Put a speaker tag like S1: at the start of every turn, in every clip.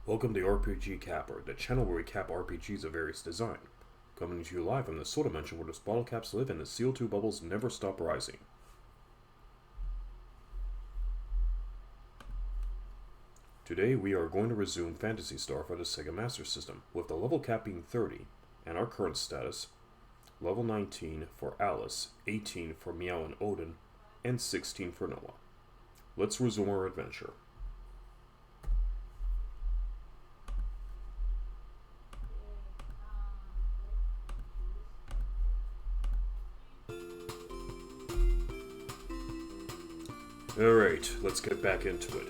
S1: Welcome to RPG Capper, the channel where we cap RPGs of various design. Coming to you live from the soda dimension where those bottle caps live and the CO2 bubbles never stop rising. Today we are going to resume Phantasy Star for the Sega Master System, with the level cap being 30, and our current status, level 19 for Alice, 18 for MYAU and ODIN, and 16 for Noah. Let's resume our adventure. Alright, let's get back into it.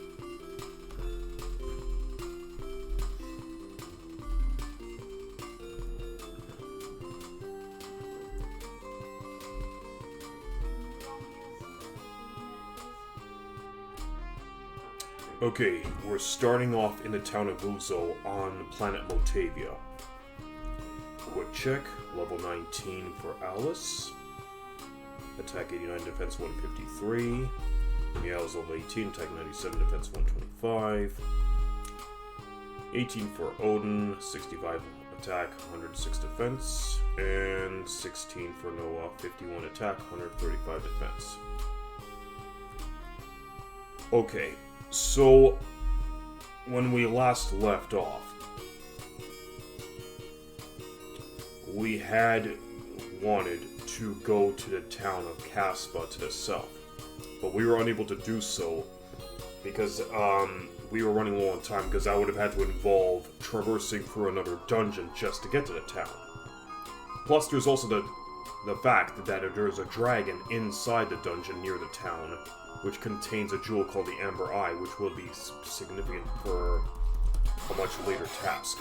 S1: Okay, we're starting off in the town of Uzo on planet Motavia. Quick check, level 19 for Alice. Attack 89, defense 153. MYAU's level 18, attack 97, defense 125. 18 for Odin, 65 attack, 106 defense. And 16 for Noah, 51 attack, 135 defense. Okay, so when we last left off, we had wanted to go to the town of Caspa to the south. But we were unable to do so because we were running low on time, because that would have had to involve traversing through another dungeon just to get to the town. Plus, there's also the fact that there's a dragon inside the dungeon near the town, which contains a jewel called the Amber Eye, which will be significant for a much later task.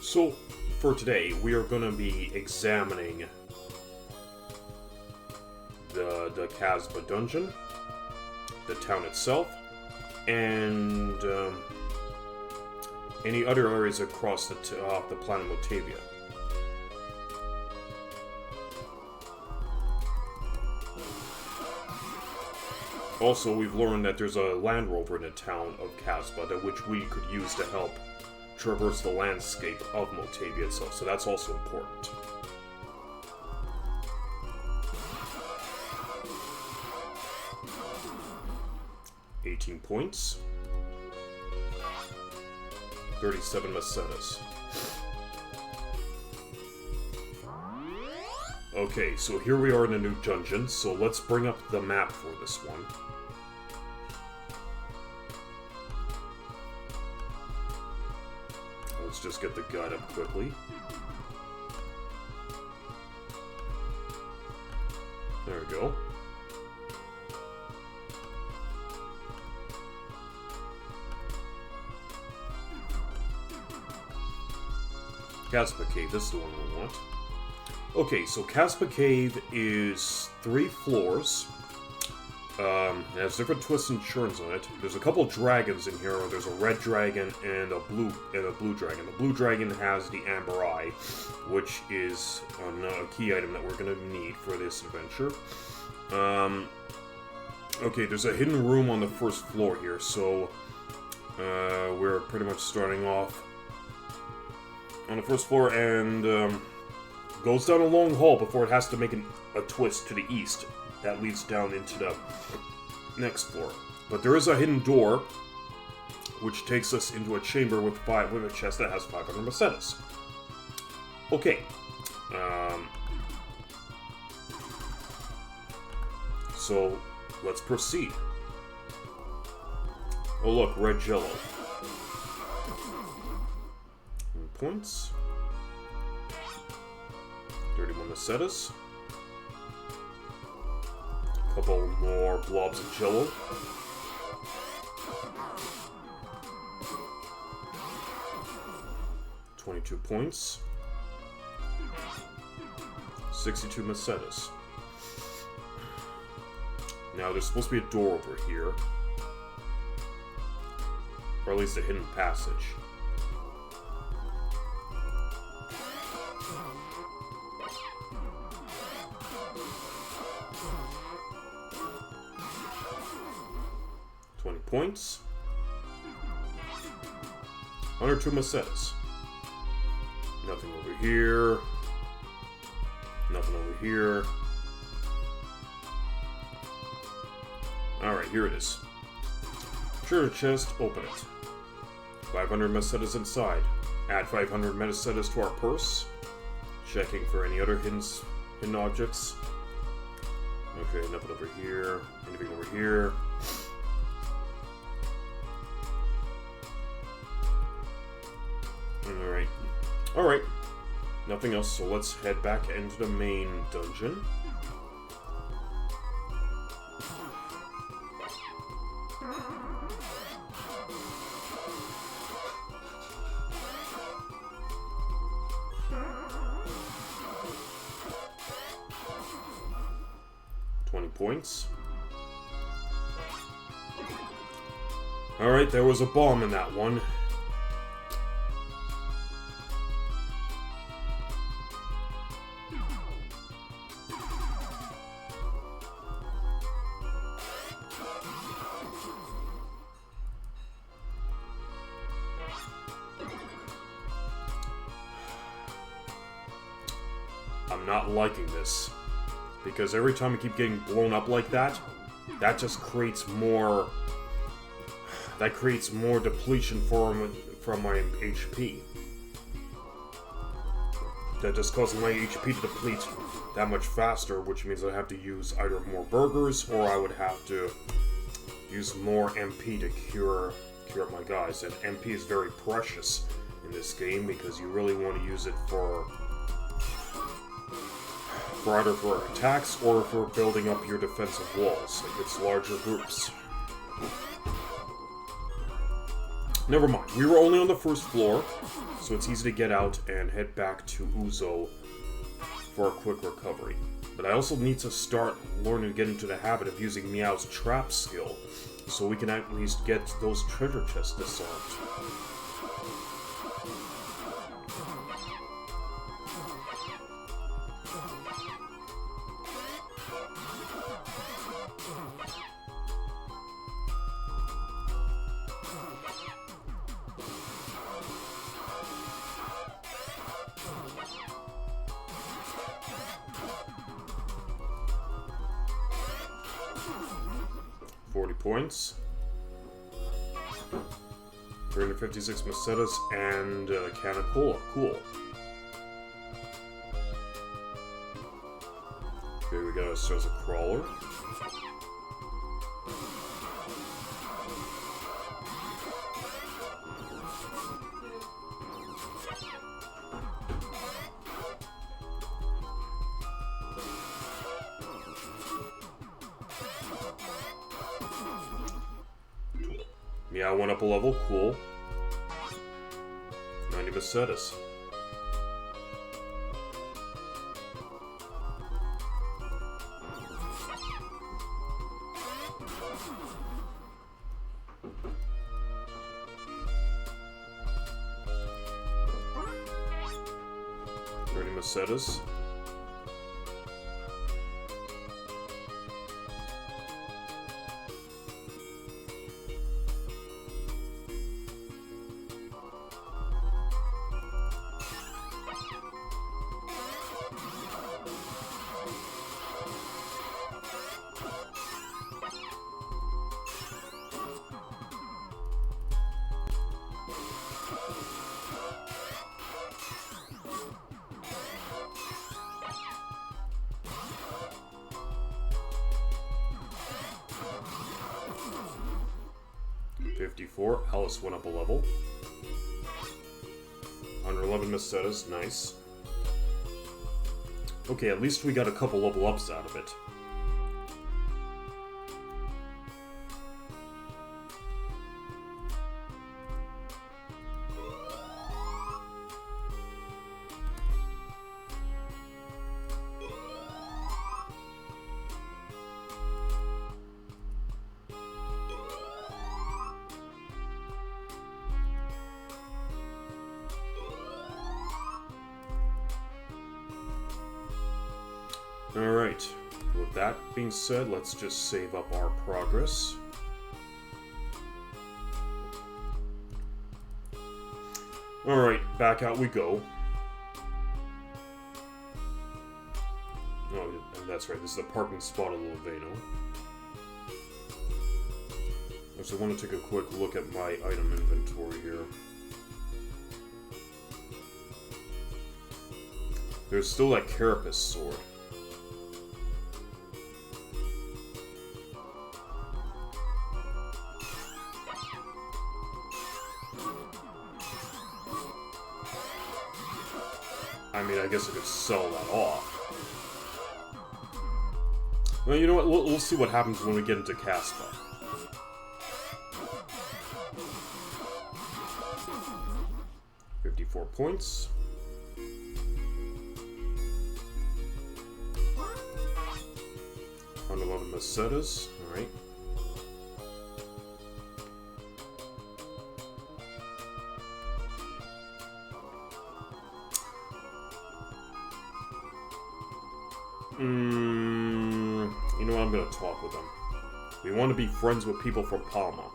S1: So, for today, we are going to be examining the Casbah dungeon, the town itself, and any other areas across the planet Motavia. Also, we've learned that there's a Land Rover in the town of Casbah, which we could use to help traverse the landscape of Motavia itself, so that's also important. $18 points. 37 macetas. Okay, so here we are in a new dungeon, so let's bring up the map for this one. Let's just get the guide up quickly. There we go. Casbah Cave, this is the one we want. Okay, so Casbah Cave is 3 floors. It has different twists and turns on it. There's a couple of dragons in here. There's a red dragon and a blue dragon. The blue dragon has the Amber Eye, which is a key item that we're going to need for this adventure. Okay, there's a hidden room on the first floor here, so we're pretty much starting off on the first floor, and goes down a long hall before it has to make a twist to the east. That leads down into the next floor. But there is a hidden door, which takes us into a chamber with a chest that has 500 macetas. Okay. So, let's proceed. Oh look, red jello. Points. 31 macetas. Couple more blobs of jello. $22 points. 62 macetas. Now there's supposed to be a door over here. Or at least a hidden passage. points. 102 Macetas. Nothing over here. Nothing over here. Alright, here it is. Treasure chest, open it. 500 Macetas inside. Add 500 Macetas to our purse. Checking for any other hidden objects. Okay, nothing over here. Anything over here. Alright. Alright. Nothing else, so let's head back into the main dungeon. Points. Alright, there was a bomb in that one. I'm not liking this. Because every time I keep getting blown up like that, that just creates more... That creates more depletion from my HP. That just causes my HP to deplete that much faster, which means I have to use either more burgers, or I would have to use more MP to cure my guys. And MP is very precious in this game, because you really want to use it for either for attacks or for building up your defensive walls against larger groups. Never mind, we were only on the first floor, so it's easy to get out and head back to Uzo for a quick recovery. But I also need to start learning to get into the habit of using MYAU's trap skill, so we can at least get those treasure chests disarmed. Points. 356 Macetas and a can of cola. Cool. Okay, we got ourselves a crawler. Yeah, I went up a level, cool. 90 Macetas. Macetas. Alice went up a level. 111 Macetas, nice. Okay, at least we got a couple level ups out of it. Alright, with that being said, let's just save up our progress. Alright, back out we go. Oh, that's right, this is the parking spot of Levano. So I want to take a quick look at my item inventory here. There's still that carapace sword. I mean, I guess I could sell that off. Well, you know what? We'll see what happens when we get into Caspa. Points. On 11 Macetas, alright. You know what? I'm gonna talk with them. We want to be friends with people from Palma.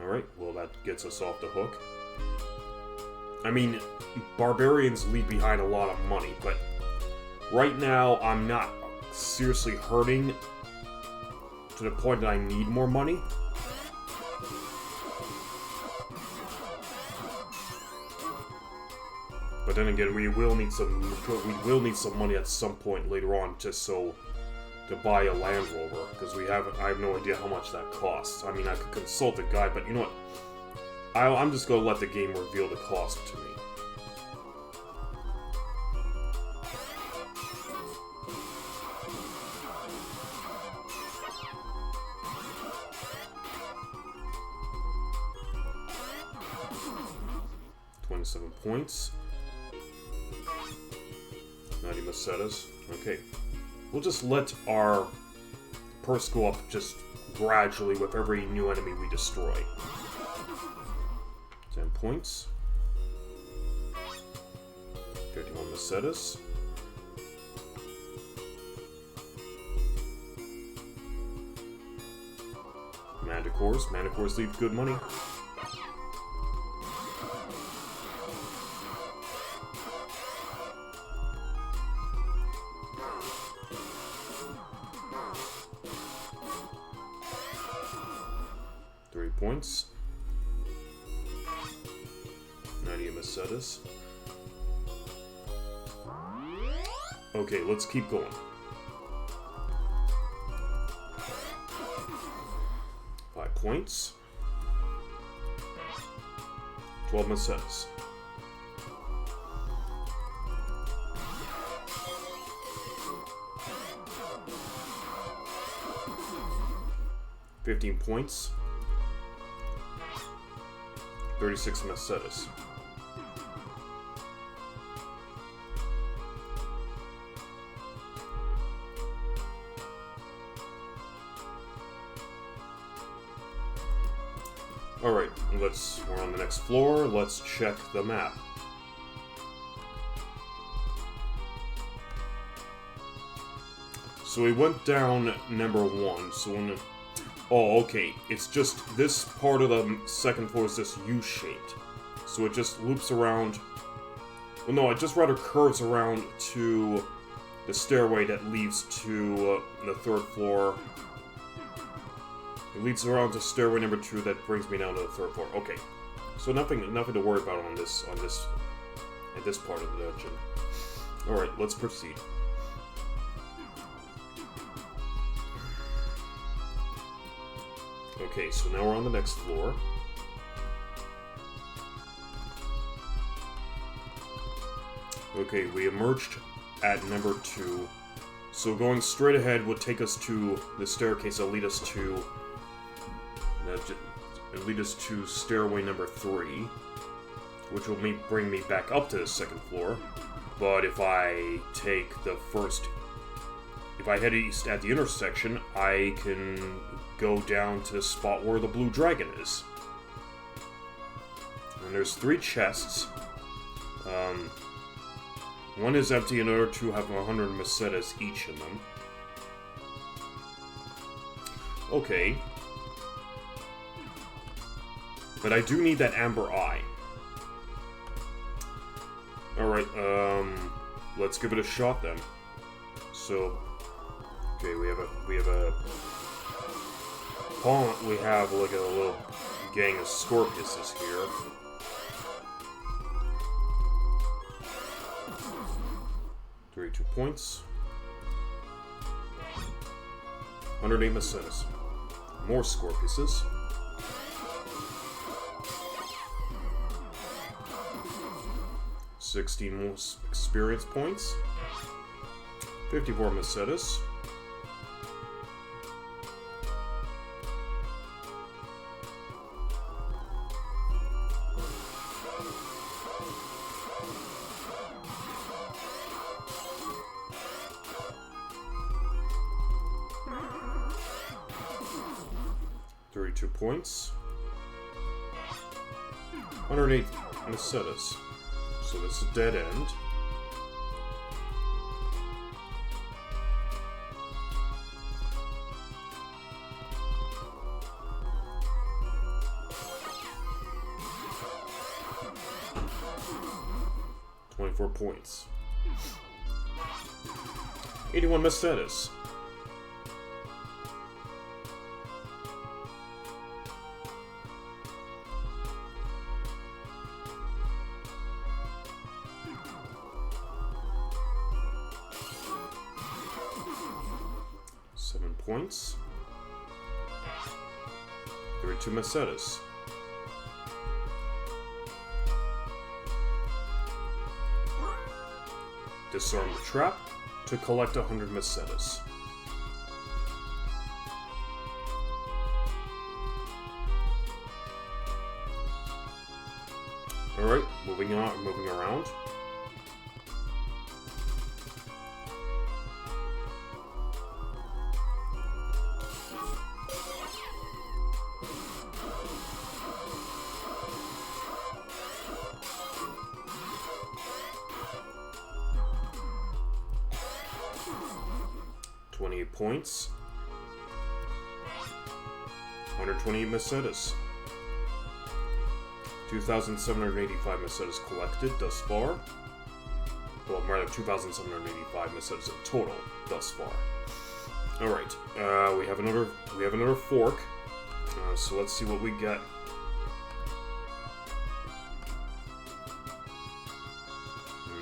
S1: Alright, well that gets us off the hook. I mean, barbarians leave behind a lot of money, but right now I'm not seriously hurting to the point that I need more money. But then again, we will need some money at some point later on, just so to buy a Land Rover, because I have no idea how much that costs. I mean, I could consult a guy, but you know what? I'm just going to let the game reveal the cost to me. $27 points. 90 Macetas. Okay. We'll just let our purse go up just gradually with every new enemy we destroy. 10 points. 51 Macetas. Manticores. Manticores leave good money. Points. 90 Macetas. Okay, let's keep going. 5 points. 12 Macetas. $15 points. 36 Macetas. Alright, we're on the next floor. Let's check the map. So we went down number 1, so when oh, okay. It's just this part of the second floor is just U-shaped. So it just loops around. Well, no, it just rather curves around to the stairway that leads to the third floor. It leads around to stairway number 2 that brings me down to the third floor. Okay. So nothing to worry about at this part of the dungeon. Alright, let's proceed. Okay, so now we're on the next floor. Okay, we emerged at number 2. So going straight ahead would take us to the staircase that'll lead us to stairway number 3, which will bring me back up to the second floor. But if I head east at the intersection, I can go down to the spot where the blue dragon is. And there's 3 chests. One is empty and the other 2 have 100 Macetas each in them. Okay. But I do need that amber eye. Alright, let's give it a shot then. So, okay, we have like a little gang of Scorpiuses here. $32 points. 108 Macetas. More Scorpiuses. 16 more experience points. 54 Macetas. Points. 108 Macetas. So that's a dead end. $24 points. 81 Macetas. Points. 32 Macetas. Disarm the trap to collect 100 Macetas. Alright, moving around. Points. 120 Macetas. 2,785 Macetas collected thus far. Well, rather 2,785 Macetas in total thus far. All right, we have another fork. So let's see what we get.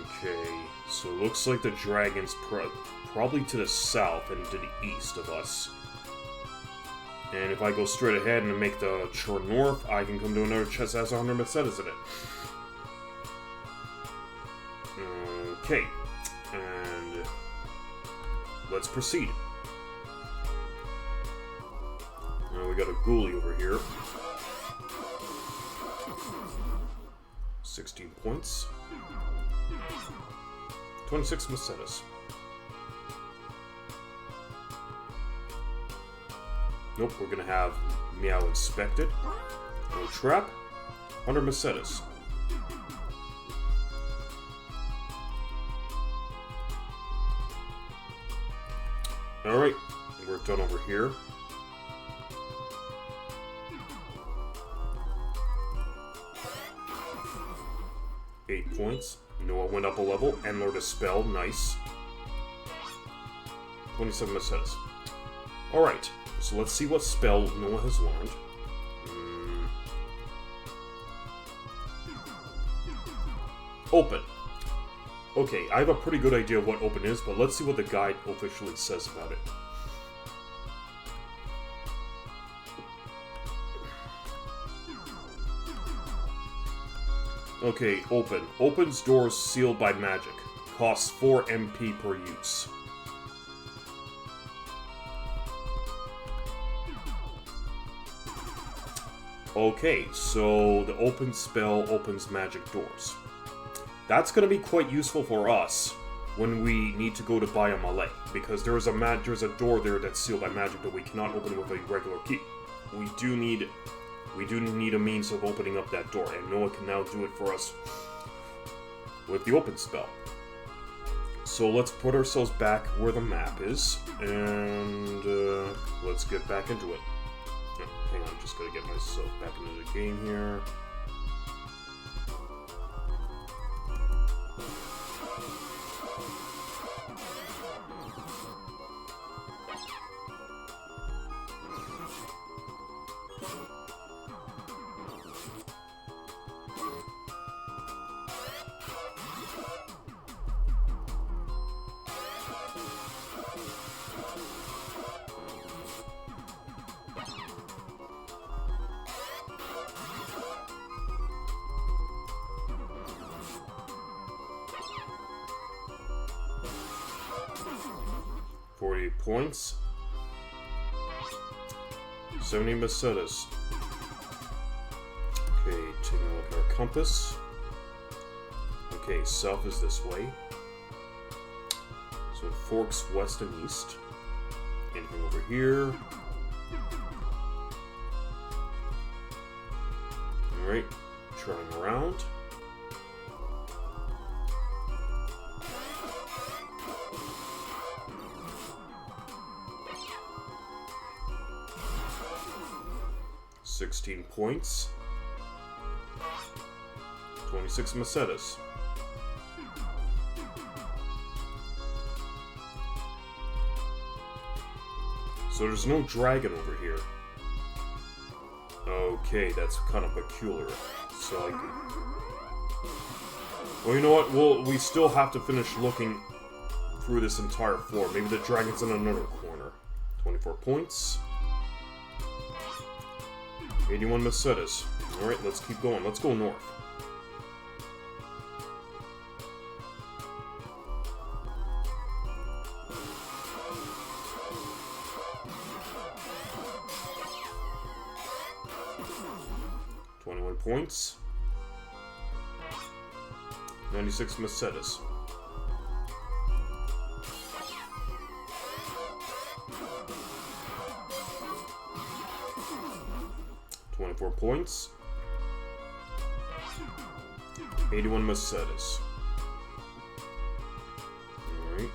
S1: Okay, so it looks like the dragon's probably to the south and to the east of us. And if I go straight ahead and make the shore north, I can come to another chest that has 100 Macetas in it. Okay, and let's proceed. Now we got a ghoulie over here. 16 points. 26 Macetas. Nope, we're gonna have MYAU inspected. No trap. 100 Macetas. Alright, we're done over here. $8 points. Noah went up a level and learned a spell. Nice. 27 Macetas. Alright. So let's see what spell Noah has learned. Open. Okay, I have a pretty good idea of what open is, but let's see what the guide officially says about it. Okay, open. Opens doors sealed by magic. Costs 4 MP per use. Okay, so the open spell opens magic doors. That's going to be quite useful for us when we need to go to buy a MYAU, because there's a door there that's sealed by magic that we cannot open with a regular key. We do need a means of opening up that door, and Noah can now do it for us with the open spell. So let's put ourselves back where the map is, and let's get back into it. Oh, hang on, I'm just gonna get myself back into the game here. 48 points. 70 Mercedes. Okay, taking a look at our compass. Okay, south is this way. So it forks west and east. Anything over here? Alright, turning around. $16 points. 26 Mercedes. So there's no dragon over here. Okay, that's kind of peculiar. So I can... Well, you know what? We still have to finish looking through this entire floor. Maybe the dragon's in another corner. 24 points. 81 Mercedes. Alright, let's keep going. Let's go north. Points. 96 Mercedes. $24 points. 81 Mercedes. Alright.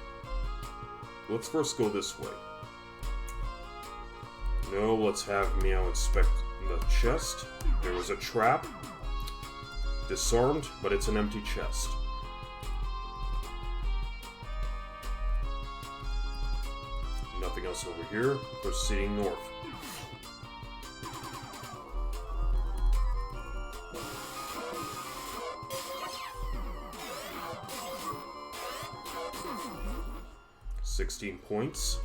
S1: Let's first go this way. No, let's have MYAU inspect the chest. There was a trap. Disarmed, but it's an empty chest. Nothing else over here. Proceeding north. $16 points.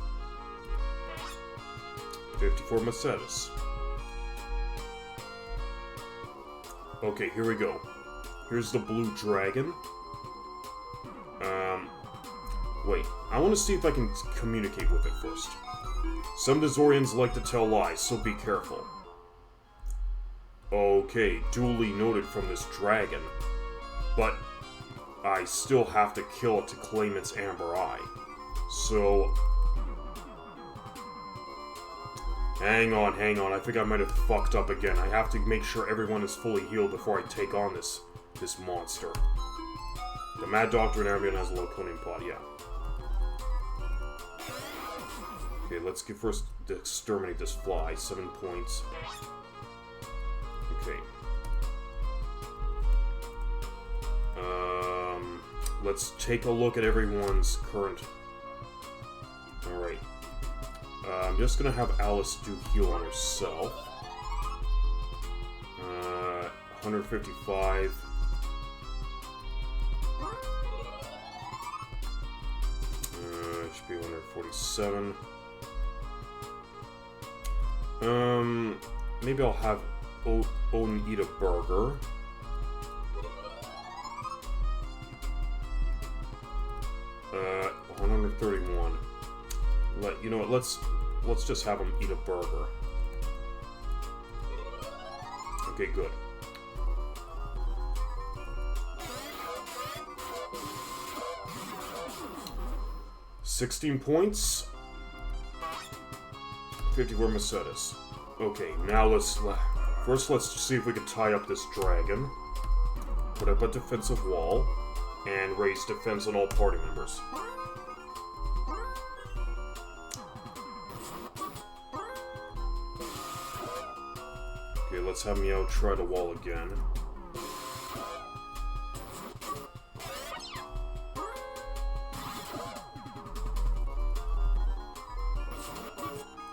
S1: 54 Mercedes. Okay, here we go. Here's the blue dragon. Wait. I want to see if I can communicate with it first. Some Dazorians like to tell lies, so be careful. Okay, duly noted from this dragon. But I still have to kill it to claim its amber eye. So... Hang on. I think I might have fucked up again. I have to make sure everyone is fully healed before I take on this monster. The Mad Doctor and everyone has a Laconian pod, yeah. Okay, let's first exterminate this fly. 7 points. Okay. Let's take a look at everyone's current... Alright. I'm just gonna have Alice do heal on herself. 155. Should be 147. Maybe I'll have Odin eat a burger. Uh, 131. You know what? Let's just have him eat a burger. Okay, good. $16 points. 54 Mercedes. Okay, now let's see if we can tie up this dragon. Put up a defensive wall and raise defense on all party members. Okay, let's have MYAU try the wall again.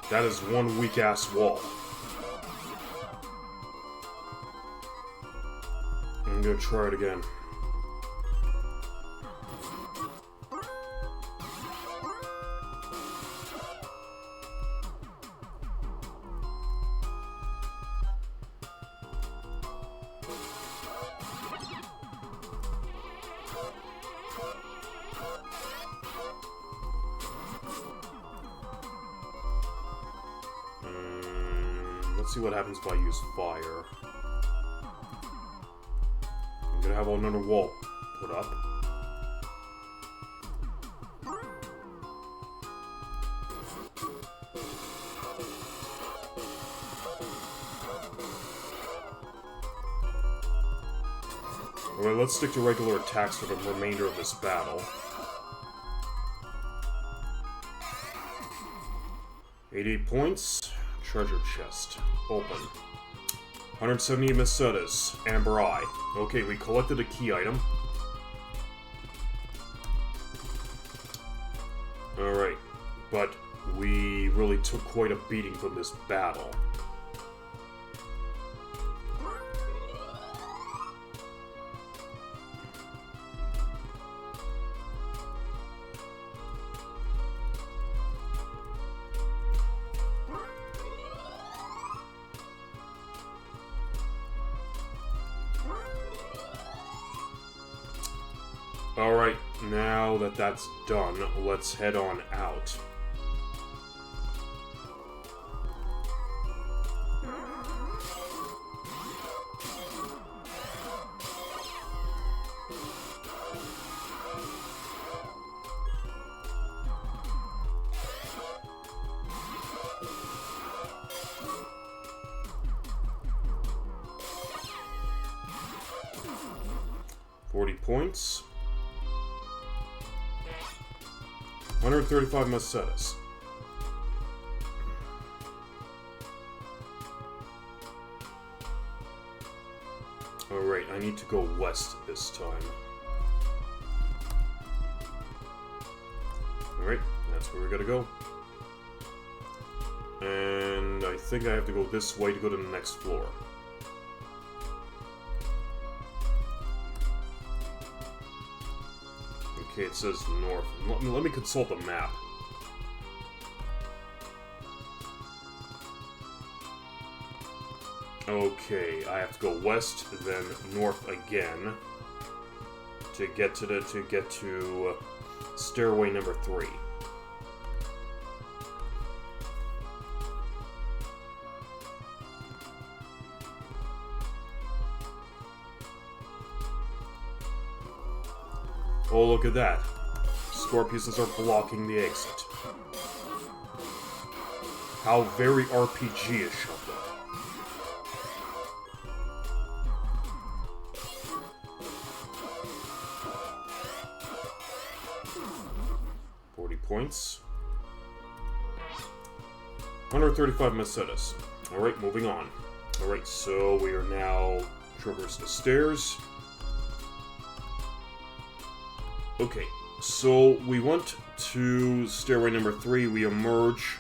S1: That is one weak-ass wall. I'm gonna try it again. see what happens if I use fire. I'm gonna have another wall put up. Alright, let's stick to regular attacks for the remainder of this battle. 88 points. Treasure chest. Open. 170 Macetas. Amber Eye. Okay, we collected a key item. Alright, but we really took quite a beating from this battle. Alright, now that that's done, let's head on out. Points. 135 Macetas. Alright, I need to go west this time. Alright, that's where we gotta go. And I think I have to go this way to go to the next floor. Okay, it says north. Let me consult the map. Okay, I have to go west, then north again to get to stairway number 3. Oh, look at that. Scorpiuses are blocking the exit. How very RPG-ish of them. Points. 135 Macetas. Alright, moving on. Alright, so we are now traverse the stairs. Okay, so we went to stairway number 3, we emerge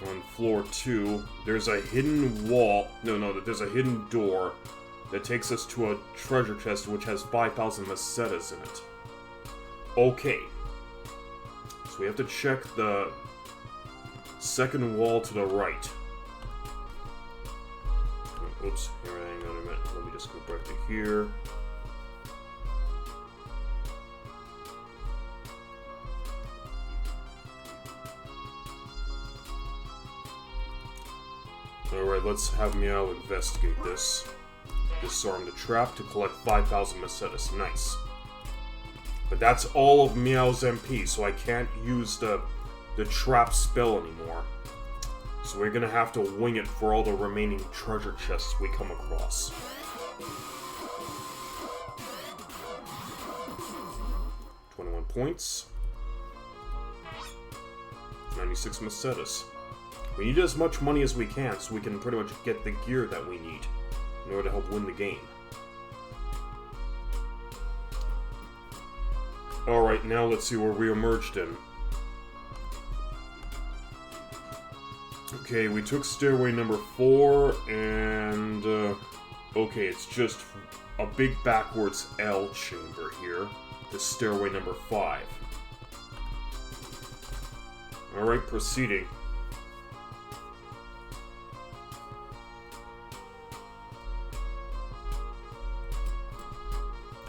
S1: on floor 2. There's a hidden wall, there's a hidden door that takes us to a treasure chest which has 5,000 Macetas in it. Okay. So we have to check the second wall to the right. Oops, here, hang on a minute. Let me just go back to here. Alright, let's have MYAU investigate this. Disarm the trap to collect 5,000 Macetas. Nice. But that's all of MYAU's MP, so I can't use the trap spell anymore. So we're gonna have to wing it for all the remaining treasure chests we come across. Points. 96 Macetas. We need as much money as we can so we can pretty much get the gear that we need in order to help win the game. Alright, now let's see where we emerged in. Okay, we took stairway number 4, and... okay, it's just a big backwards L chamber here. This stairway number 5. Alright, proceeding.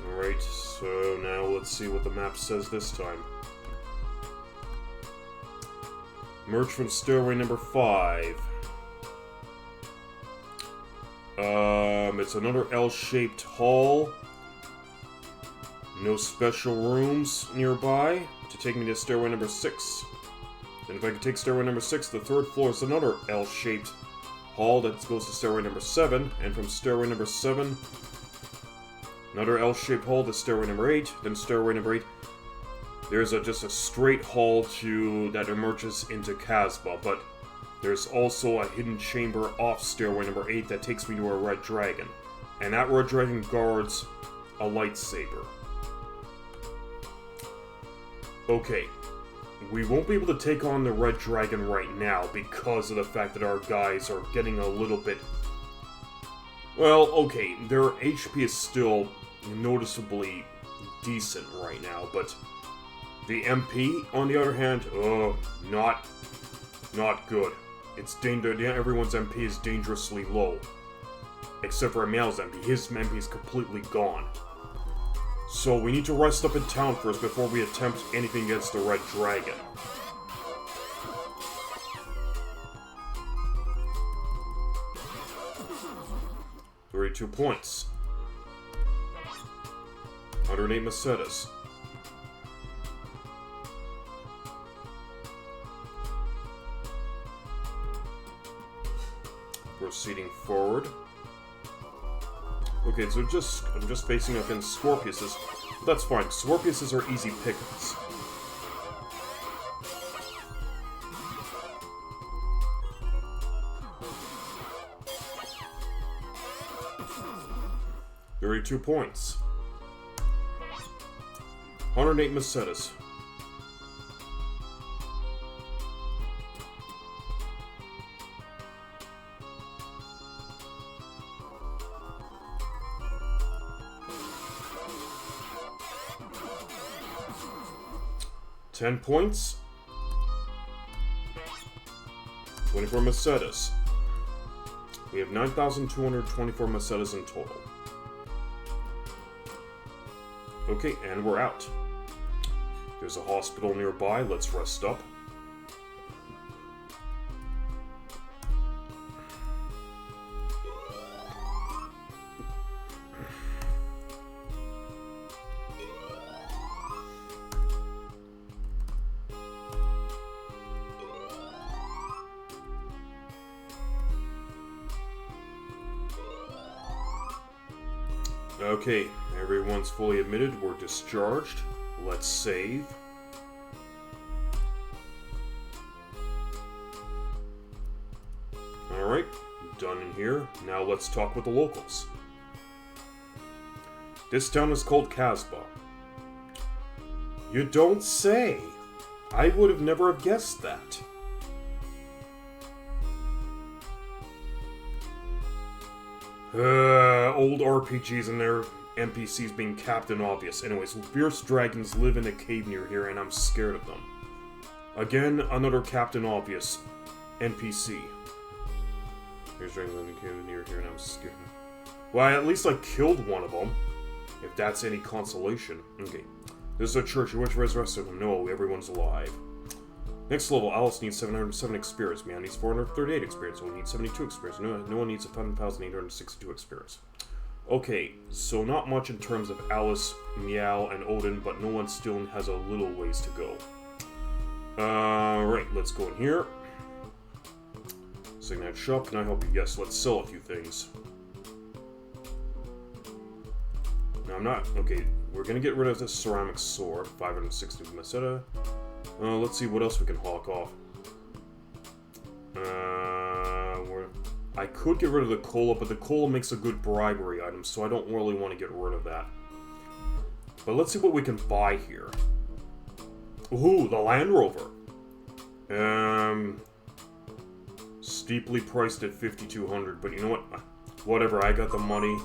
S1: Alright, so now let's see what the map says this time. Emerge from stairway number 5. It's another L-shaped hall. No special rooms nearby to take me to stairway number 6. And if I could take stairway number 6, the 3rd floor is another L-shaped hall that goes to stairway number 7. And from stairway number 7, another L-shaped hall to stairway number 8. Then stairway number 8. There's just a straight hall that emerges into Casbah, but there's also a hidden chamber off stairway number 8 that takes me to a red dragon. And that red dragon guards a lightsaber. Okay, we won't be able to take on the red dragon right now because of the fact that our guys are getting a little bit... Well, okay, their HP is still noticeably decent right now, but the MP, on the other hand, not good. It's everyone's MP is dangerously low. Except for MYAU's MP. His MP is completely gone. So we need to rest up in town first before we attempt anything against the Red Dragon. $32 points. 108 Macetas. Proceeding forward. Okay, so I'm just facing up against Scorpiuses. That's fine. Scorpiuses are easy pickings. $32 points. 108 Macetas. $10 points. 24 Macetas. We have 9,224 Macetas in total. Okay, and we're out. There's a hospital nearby. Let's rest up. Okay, everyone's fully admitted. We're discharged. Let's save. Alright, done in here. Now let's talk with the locals. This town is called Casbah. You don't say! I would have never have guessed that. Old RPGs and their NPCs being Captain Obvious. Anyways, fierce dragons live in a cave near here, and I'm scared of them. Again, another Captain Obvious NPC. Fierce dragons live in a cave near here, and I'm scared. Well, at least I killed one of them. If that's any consolation. Okay. This is a church. You wish to resurrect them. No, everyone's alive. Next level, Alice needs 707 experience. MYAU needs 438 experience. So we need 72 experience. No one needs 1,862 experience. Okay, so not much in terms of Alice, MYAU, and ODIN, but no one still has a little ways to go. Right, let's go in here. Signet shop, can I help you? Yes, let's sell a few things. No, I'm not. Okay, we're gonna get rid of this ceramic sword, 560 Maceta. Let's see what else we can hawk off. I could get rid of the cola, but the cola makes a good bribery item, so I don't really want to get rid of that. But let's see what we can buy here. Ooh, the Land Rover. Steeply priced at 5,200, but you know what? Whatever, I got the money.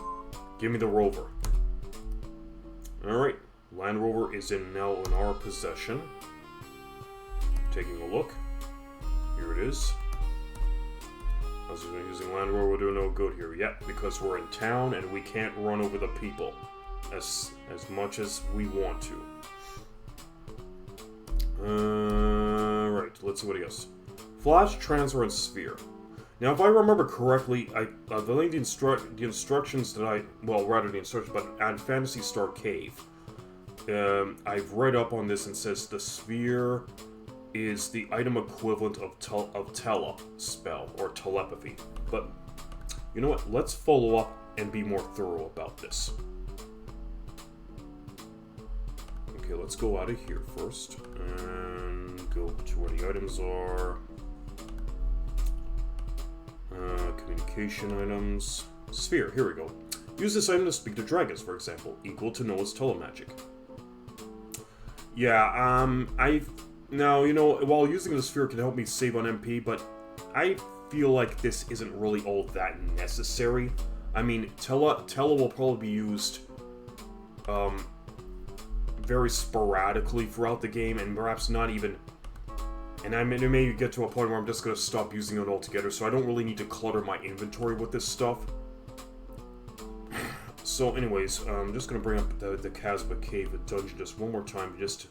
S1: Give me the Rover. Alright, Land Rover is now in our possession. Taking a look. Here it is. Us using Land Rover will do no good here yet, because we're in town and we can't run over the people as much as we want to. Right, let's see what he has. Flash, Transfer, and Sphere. Now, if I remember correctly, the instructions that the instructions, but at Phantasy Star Cave, I've read up on this and says the sphere is the item equivalent of tele spell or telepathy. But you know what? Let's follow up and be more thorough about this. Okay, let's go out of here first and go to where the items are. Communication items. Sphere, here we go. Use this item to speak to dragons, for example, equal to Noah's telemagic. Yeah, now, you know, while using the sphere can help me save on MP, but I feel like this isn't really all that necessary. I mean, Tele will probably be used, very sporadically throughout the game, and perhaps not even... And I mean, it may get to a point where I'm just going to stop using it altogether, so I don't really need to clutter my inventory with this stuff. So anyways, I'm just going to bring up the Casbah Cave dungeon just one more time, just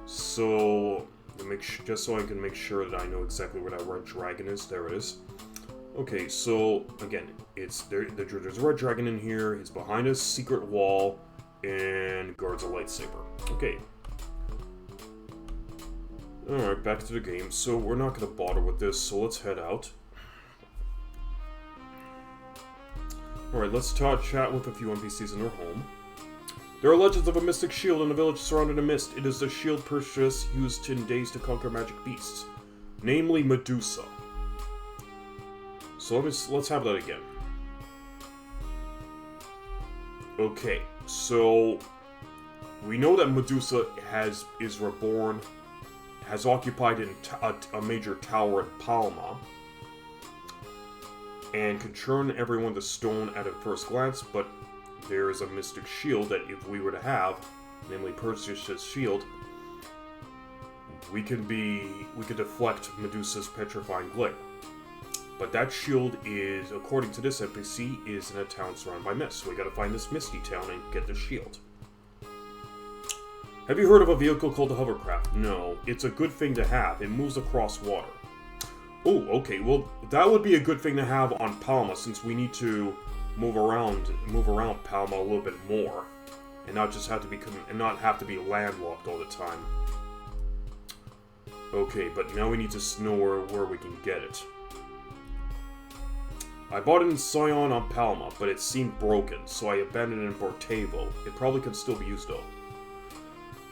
S1: so I can make sure that I know exactly where that red dragon is. There it is. Okay, so again, there's a red dragon in here. It's behind a secret wall and guards a lightsaber. Okay. Alright, back to the game. So we're not going to bother with this, so let's head out. Alright, let's chat with a few NPCs in their home. There are legends of a mystic shield in a village surrounded in mist. It is the shield Perseus used in days to conquer magic beasts, namely Medusa. So let's have that again. Okay, so we know that Medusa is reborn, has occupied a major tower in Palma, and can turn everyone to stone at a first glance, but there is a mystic shield that if we were to have, namely Perseus' shield, we could deflect Medusa's petrifying glare. But that shield is, according to this NPC, is in a town surrounded by mist, so we gotta find this misty town and get the shield. Have you heard of a vehicle called the hovercraft? No, it's a good thing to have. It moves across water. Oh, okay, well, that would be a good thing to have on Palma, since we need to move around Palma a little bit more, and not have to be landlocked all the time. Okay, but now we need to know where we can get it. I bought it in Sion on Palma, but it seemed broken, so I abandoned it in Bortavo. It probably could still be used though.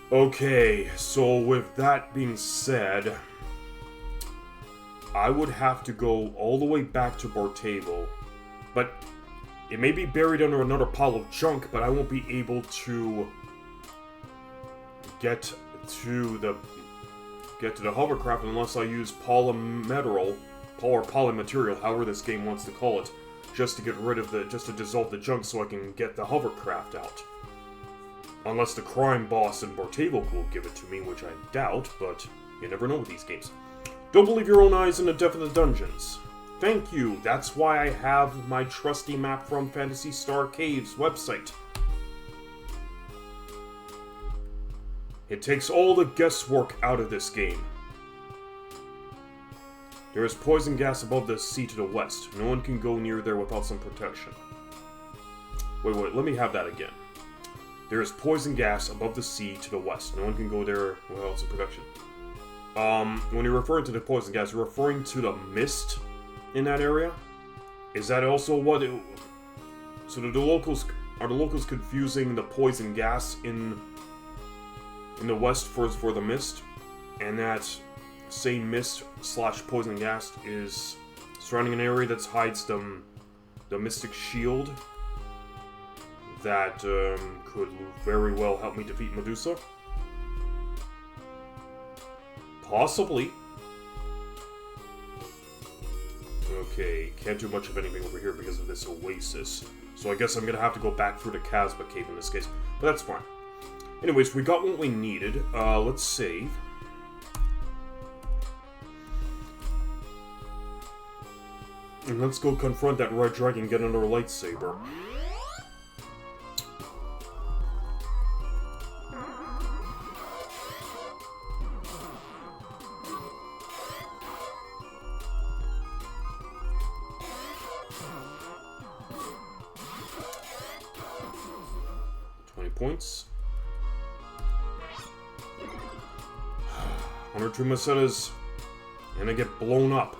S1: Okay, so with that being said, I would have to go all the way back to Bortavo, but it may be buried under another pile of junk, but I won't be able to get to the hovercraft unless I use polymaterial, however this game wants to call it, just to dissolve the junk so I can get the hovercraft out. Unless the crime boss in Bortavo will give it to me, which I doubt, but you never know with these games. Don't believe your own eyes in the depth of the dungeons. Thank you, that's why I have my trusty map from Phantasy Star Cave's website. It takes all the guesswork out of this game. There is poison gas above the sea to the west. No one can go near there without some protection. Wait, let me have that again. There is poison gas above the sea to the west. No one can go there without some protection. When you're referring to the poison gas, you're referring to the mist in that area? Is that also what it... So are the locals confusing the poison gas in the west for the mist? And that same mist / poison gas is surrounding an area that hides the mystic shield that could very well help me defeat Medusa? Possibly. Okay, can't do much of anything over here because of this oasis. So I guess I'm gonna have to go back through the Casbah Cave in this case. But that's fine. Anyways, we got what we needed. Let's save. And let's go confront that red dragon and get another lightsaber. points. 102 Macetas, and I get blown up.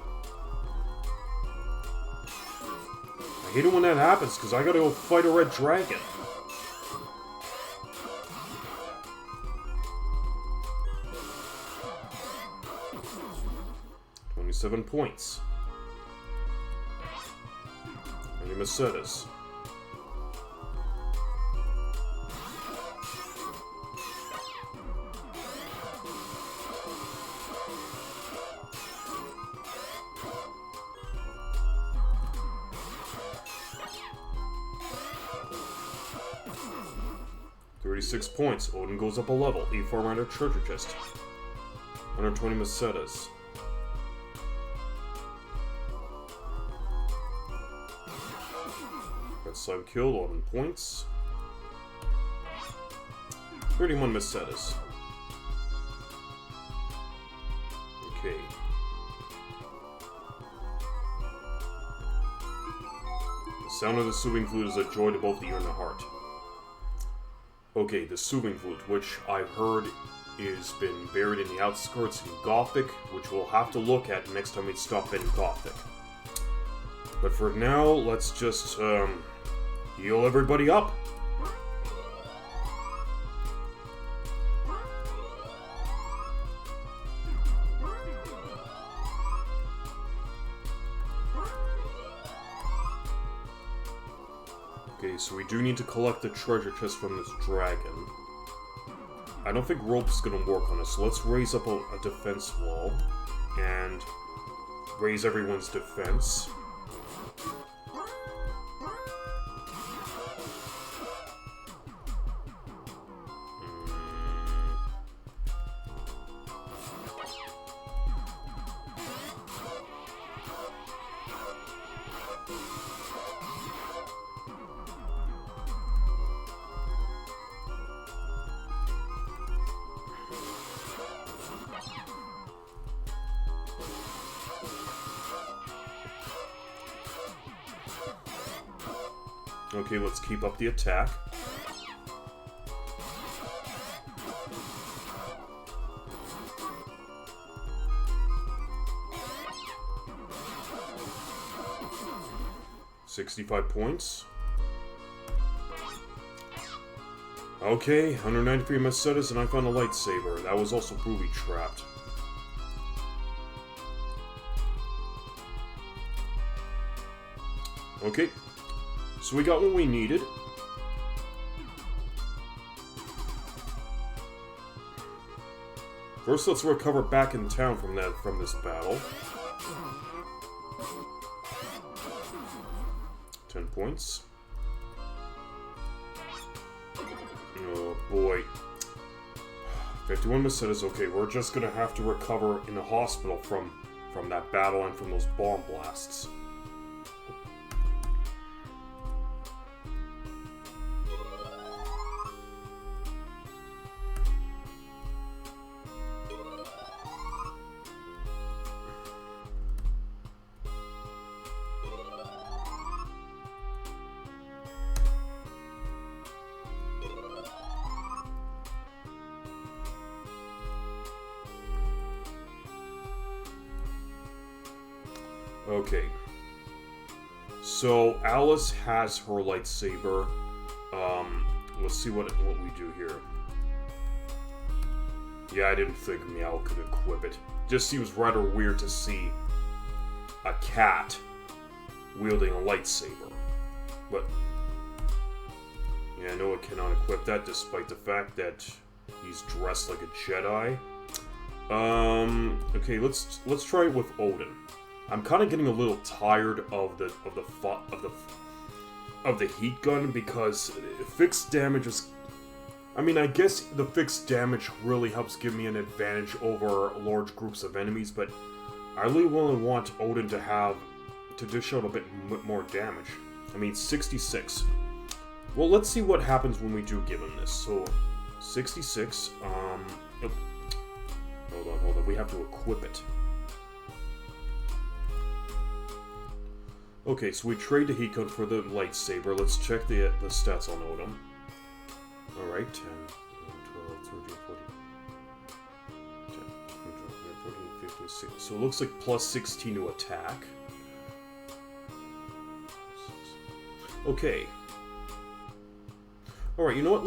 S1: I hate it when that happens, because I gotta go fight a red dragon. $27 points. 20 Macetas. $36 points. Odin goes up a level. E4 treasure chest. 120 Macetas. Got slime killed. 11 points. 31 Macetas. Okay. The sound of the soothing flute is a joy to both the ear and the heart. Okay, the soothing flute, which I've heard is been buried in the outskirts in Gothic, which we'll have to look at next time we stop in Gothic. But for now, let's just heal everybody up. Okay, so we do need to collect the treasure chest from this dragon. I don't think rope's gonna work on us, so let's raise up a defense wall and raise everyone's defense. Okay, let's keep up the attack. $65 points. Okay, 193 Macetas, and I found a lightsaber. That was also booby-trapped. Okay. So we got what we needed. First, let's recover back in town from this battle. 10 points. Oh boy. 51 Macetas. Okay, we're just gonna have to recover in the hospital from that battle and from those bomb blasts. Okay. So Alice has her lightsaber. Let's see what we do here. Yeah, I didn't think MYAU could equip it. Just seems rather weird to see a cat wielding a lightsaber. But yeah, Noah cannot equip that despite the fact that he's dressed like a Jedi. Okay, let's try it with Odin. I'm kind of getting a little tired of the heat gun because fixed damage is. I mean, I guess the fixed damage really helps give me an advantage over large groups of enemies, but I really want Odin to dish out a bit more damage. I mean, 66. Well, let's see what happens when we do give him this. So, 66. Oh. Hold on. We have to equip it. Okay, so we trade the heat gun for the lightsaber. Let's check the stats on Odin. Alright, 10, 12, 13, 14. 10, 12, 14, 15, 16. So it looks like plus 16 to attack. Okay. Alright, you know what?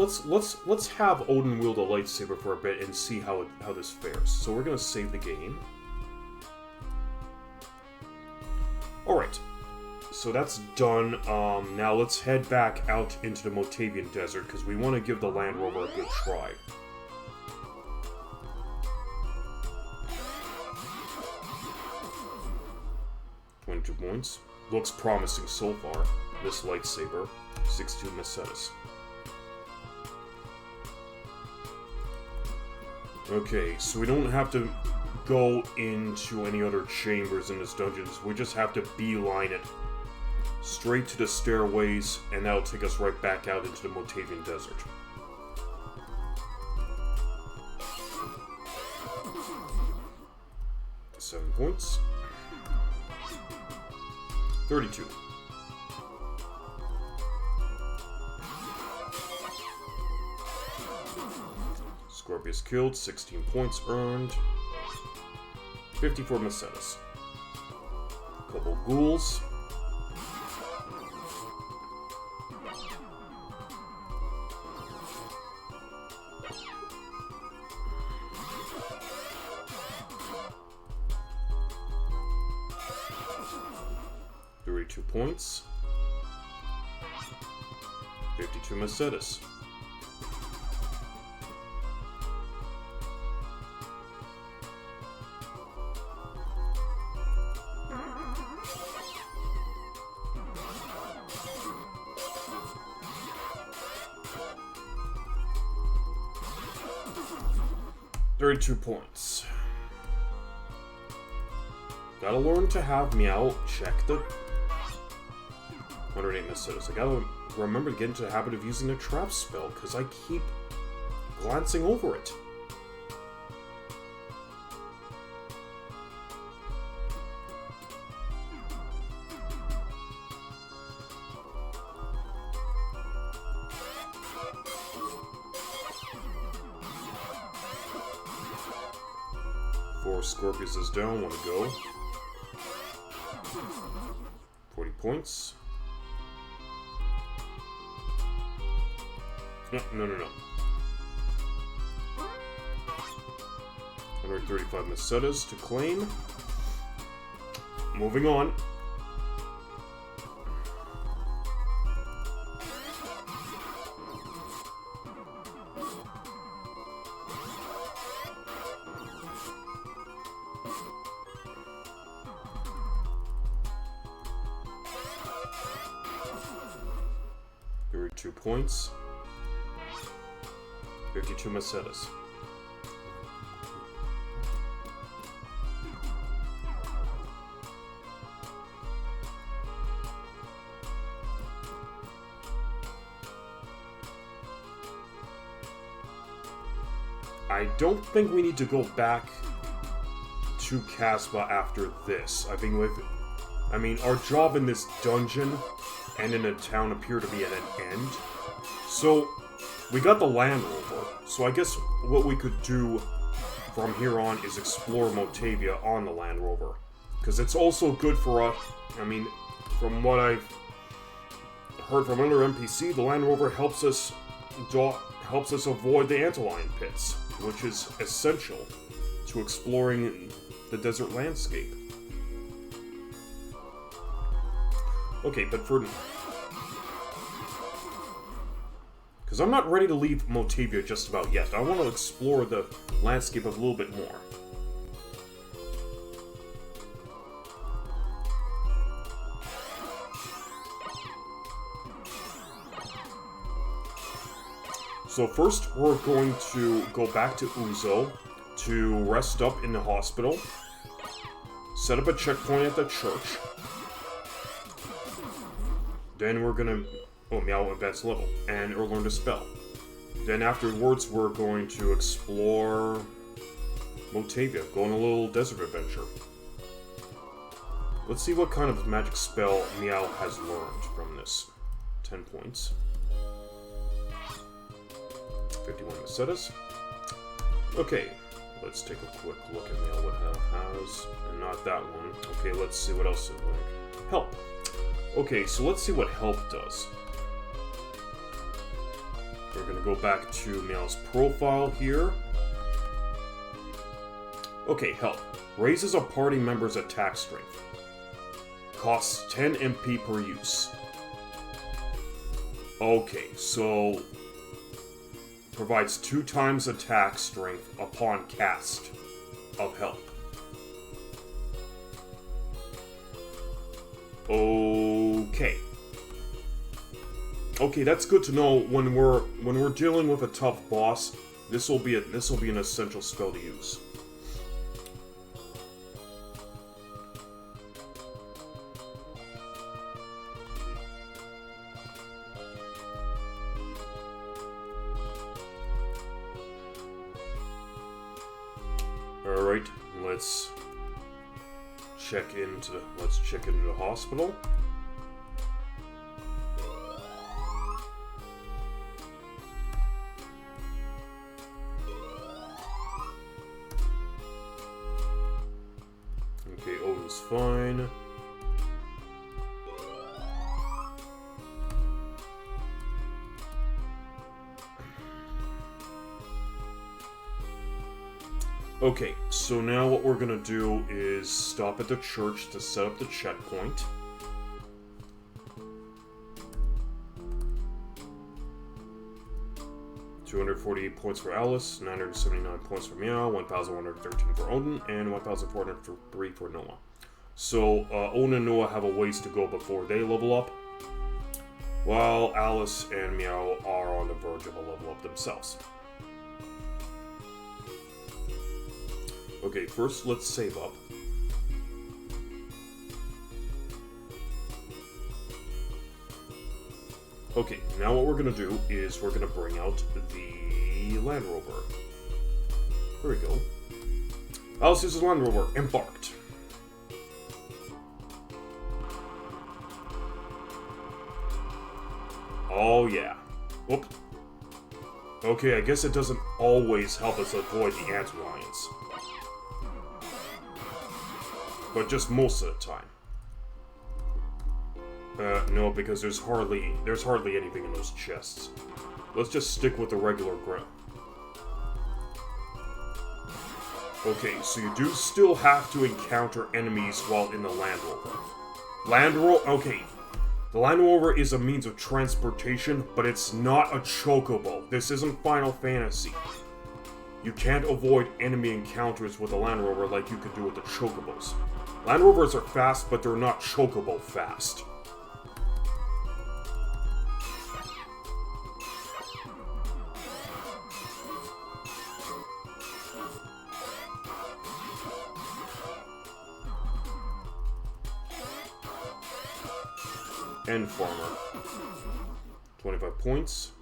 S1: Let's have Odin wield a lightsaber for a bit and see how this fares. So we're gonna save the game. Alright. So that's done. Now let's head back out into the Motavian Desert because we want to give the Land Rover a good try. $22 points. Looks promising so far. This lightsaber. 62 Mercedes. Okay, so we don't have to go into any other chambers in this dungeon. We just have to beeline it straight to the stairways, and that'll take us right back out into the Motavian Desert. $7 points. 32. Scorpius killed, 16 points earned. 54 Mercedes. Couple ghouls. Points. 52 Mercedes. $32 points. Gotta learn to have MYAU check the 108 Mercedes. I gotta remember to get into the habit of using the trap spell, because I keep glancing over it. Four Scorpius is down, one to go. 40 points. No. 135 Mercedes to claim. Moving on. $32 points. 52 Mercedes. I don't think we need to go back to Casbah after this. I mean, our job in this dungeon and in the town appear to be at an end. So, we got the Land Rover, so I guess what we could do from here on is explore Motavia on the Land Rover. Because it's also good for us. I mean, from what I've heard from another NPC, the Land Rover helps us avoid the antlion pits, which is essential to exploring the desert landscape. Okay, but for... because I'm not ready to leave Motavia just about yet. I want to explore the landscape a little bit more. So first, we're going to go back to Uzo to rest up in the hospital, set up a checkpoint at the church. Then we're gonna... oh, MYAU advanced level, and or learn to spell. Then afterwards, we're going to explore Motavia, go on a little desert adventure. Let's see what kind of magic spell MYAU has learned from this. 10 points. 51 Mercedes. Okay, let's take a quick look at mail what Hell has. And not that one. Okay, let's see what else it like. Help. Okay, so let's see what help does. We're gonna go back to Meow's profile here. Okay, help. Raises a party member's attack strength. Costs 10 MP per use. Okay, so provides 2 times attack strength upon cast of help. Okay. Okay, that's good to know when we're dealing with a tough boss. This will be an essential spell to use. Alright, let's check into the hospital. Okay, Odin's fine. Okay, so now what we're gonna do is stop at the church to set up the checkpoint. $248 points for Alice, 979 points for MYAU, 1,113 for Odin, and 1,403 for Noah. So, Odin and Noah have a ways to go before they level up, while Alice and MYAU are on the verge of a level up themselves. Okay, first let's save up. Okay, now what we're gonna do is we're gonna bring out the Land Rover. There we go. Alice's Land Rover embarked. Oh yeah. Whoop. Okay, I guess it doesn't always help us avoid the ant-lions. But just most of the time. No, because there's hardly anything in those chests. Let's just stick with the regular ground. Okay, so you do still have to encounter enemies while in the Land Rover. Okay. The Land Rover is a means of transportation, but it's not a chocobo. This isn't Final Fantasy. You can't avoid enemy encounters with a Land Rover like you could do with the chocobos. Land Rovers are fast, but they're not chocobo fast. And Farmer. 25 points.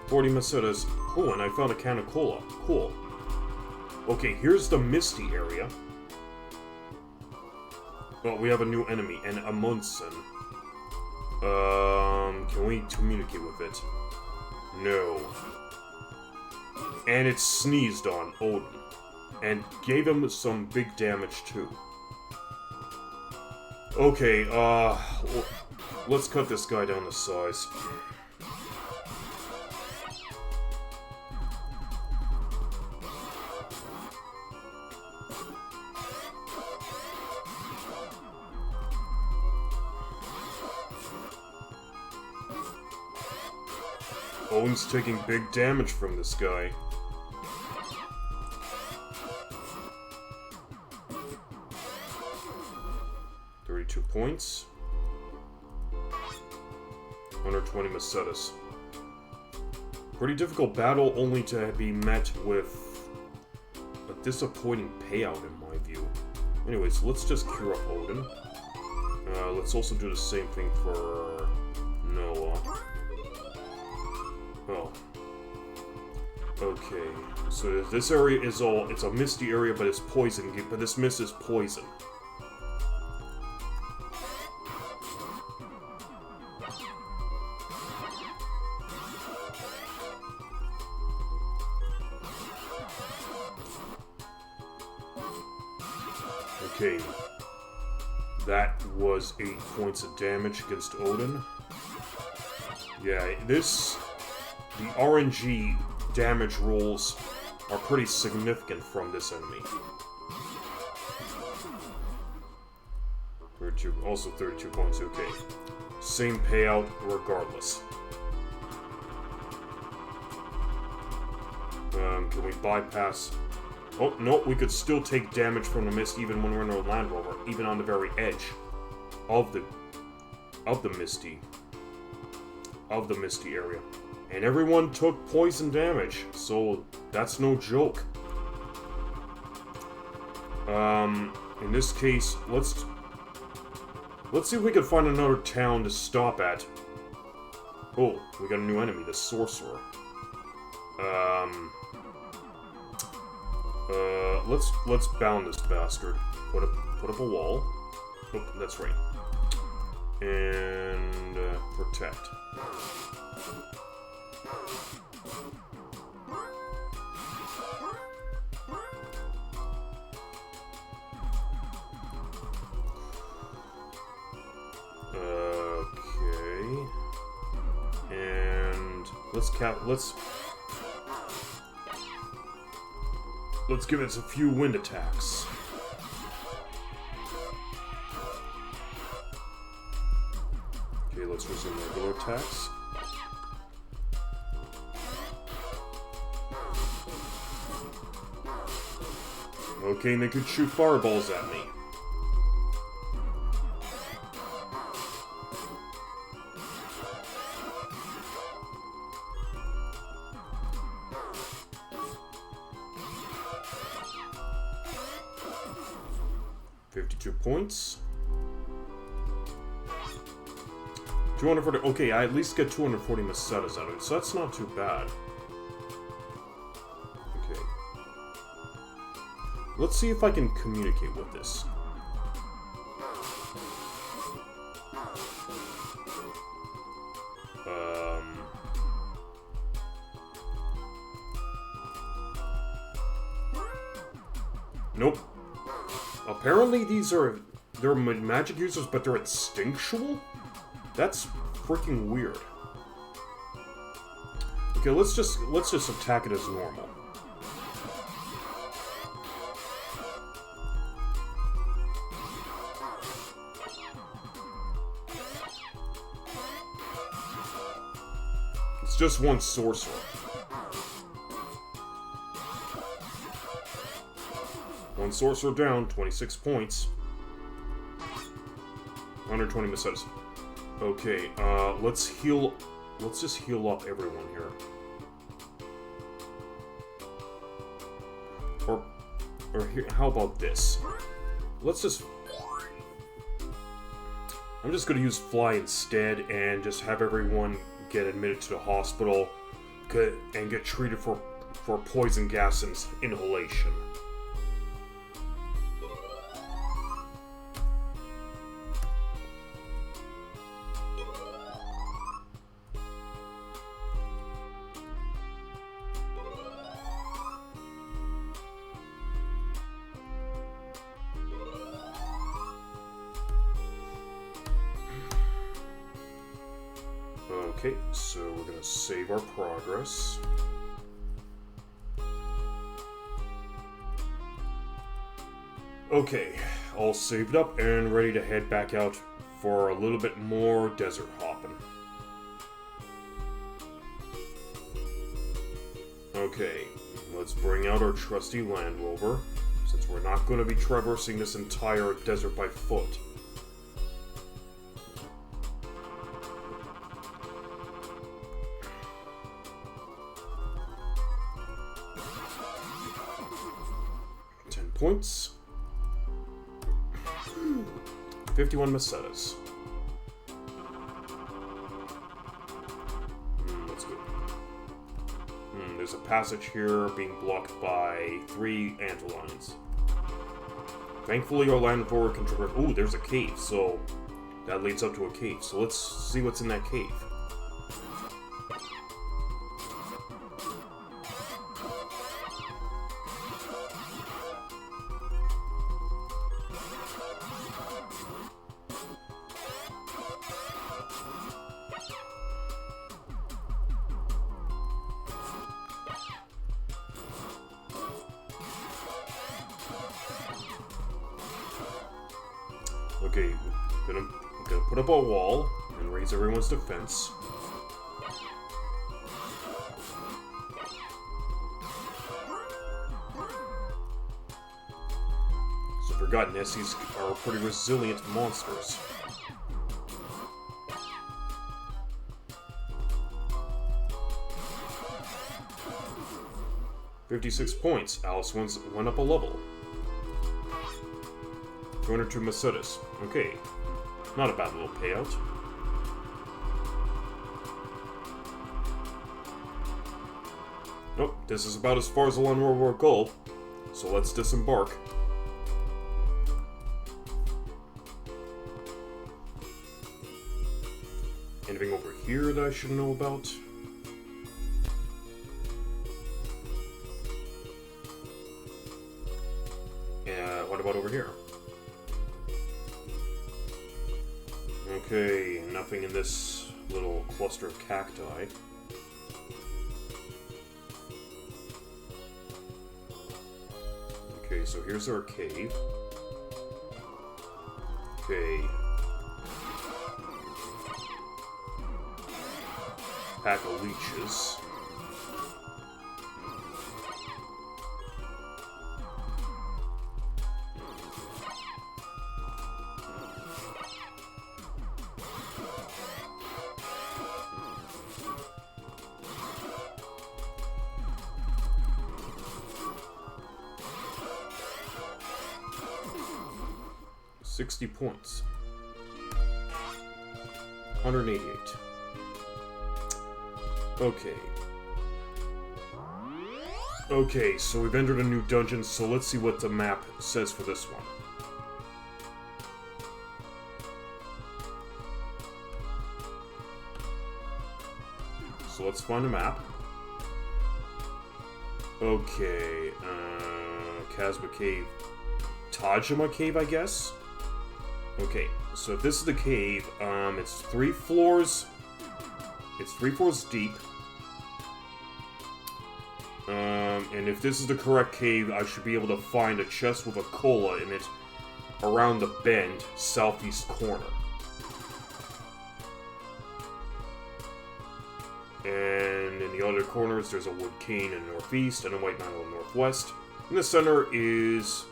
S1: 40 Mercedes. Oh, and I found a can of cola. Cool. Okay, here's the Misty area. Oh, we have a new enemy, an Amundsen. Can we communicate with it? No. And it sneezed on Odin. And gave him some big damage, too. Okay, let's cut this guy down to size. Odin's taking big damage from this guy. Points. 120 Mercedes. Pretty difficult battle, only to be met with a disappointing payout in my view. Anyways, let's just cure up Odin. Let's also do the same thing for Noah. Oh. Okay. So this area is it's a misty area, but it's poison. But this mist is poison. Okay. That was 8 points of damage against Odin. Yeah, the RNG damage rolls are pretty significant from this enemy. 32, also 32 points, okay. Same payout regardless. Can we bypass... Oh, no, we could still take damage from the mist even when we're in a Land Rover, even on the very edge of the misty area. And everyone took poison damage, so that's no joke. In this case, let's see if we can find another town to stop at. Oh, we got a new enemy, the Sorcerer. Let's bound this bastard. Put up a wall. Oh, that's right. And protect. Okay. And let's give it a few wind attacks. Okay, let's resume regular attacks. Okay, and they could shoot fireballs at me. Points. 240. Okay, I at least get 240 Masetas out of it, so that's not too bad. Okay. Let's see if I can communicate with this. Nope. Apparently they're magic users, but they're instinctual? That's freaking weird. Okay, let's just attack it as normal. It's just one sorcerer. One sorcerer down, 26 points. 120 Masetas. Okay, let's just heal up everyone here. Or here, how about this? I'm just gonna use Fly instead and just have everyone get admitted to the hospital and get treated for poison gas inhalation. Okay, so we're gonna save our progress. Okay, all saved up and ready to head back out for a little bit more desert hopping. Okay, let's bring out our trusty Land Rover, since we're not going to be traversing this entire desert by foot. Points. 51 Masetas. Let's go. There's a passage here being blocked by 3 antlions. Thankfully, our land forward can traverse. Ooh, there's a cave, so that leads up to a cave. So let's see what's in that cave. Okay, I'm gonna put up a wall and raise everyone's defense. So forgotten, Nessies are pretty resilient monsters. $56 points. Alice went up a level. 202 Mercedes. Okay. Not a bad little payout. Nope, this is about as far as the line where we'll go. So let's disembark. Anything over here that I should know about? What about over here? Okay, nothing in this little cluster of cacti. Okay, so here's our cave. Okay. Pack of leeches. $60 points. 188. Okay. Okay, so we've entered a new dungeon, so let's see what the map says for this one. So let's find a map. Okay, Casbah Cave. Tajima Cave, I guess? Okay, so if this is the cave, it's 3 floors. It's 3 floors deep. And if this is the correct cave, I should be able to find a chest with a cola in it around the bend, southeast corner. And in the other corners, there's a wood cane in the northeast and a white mantle in the northwest. In the center is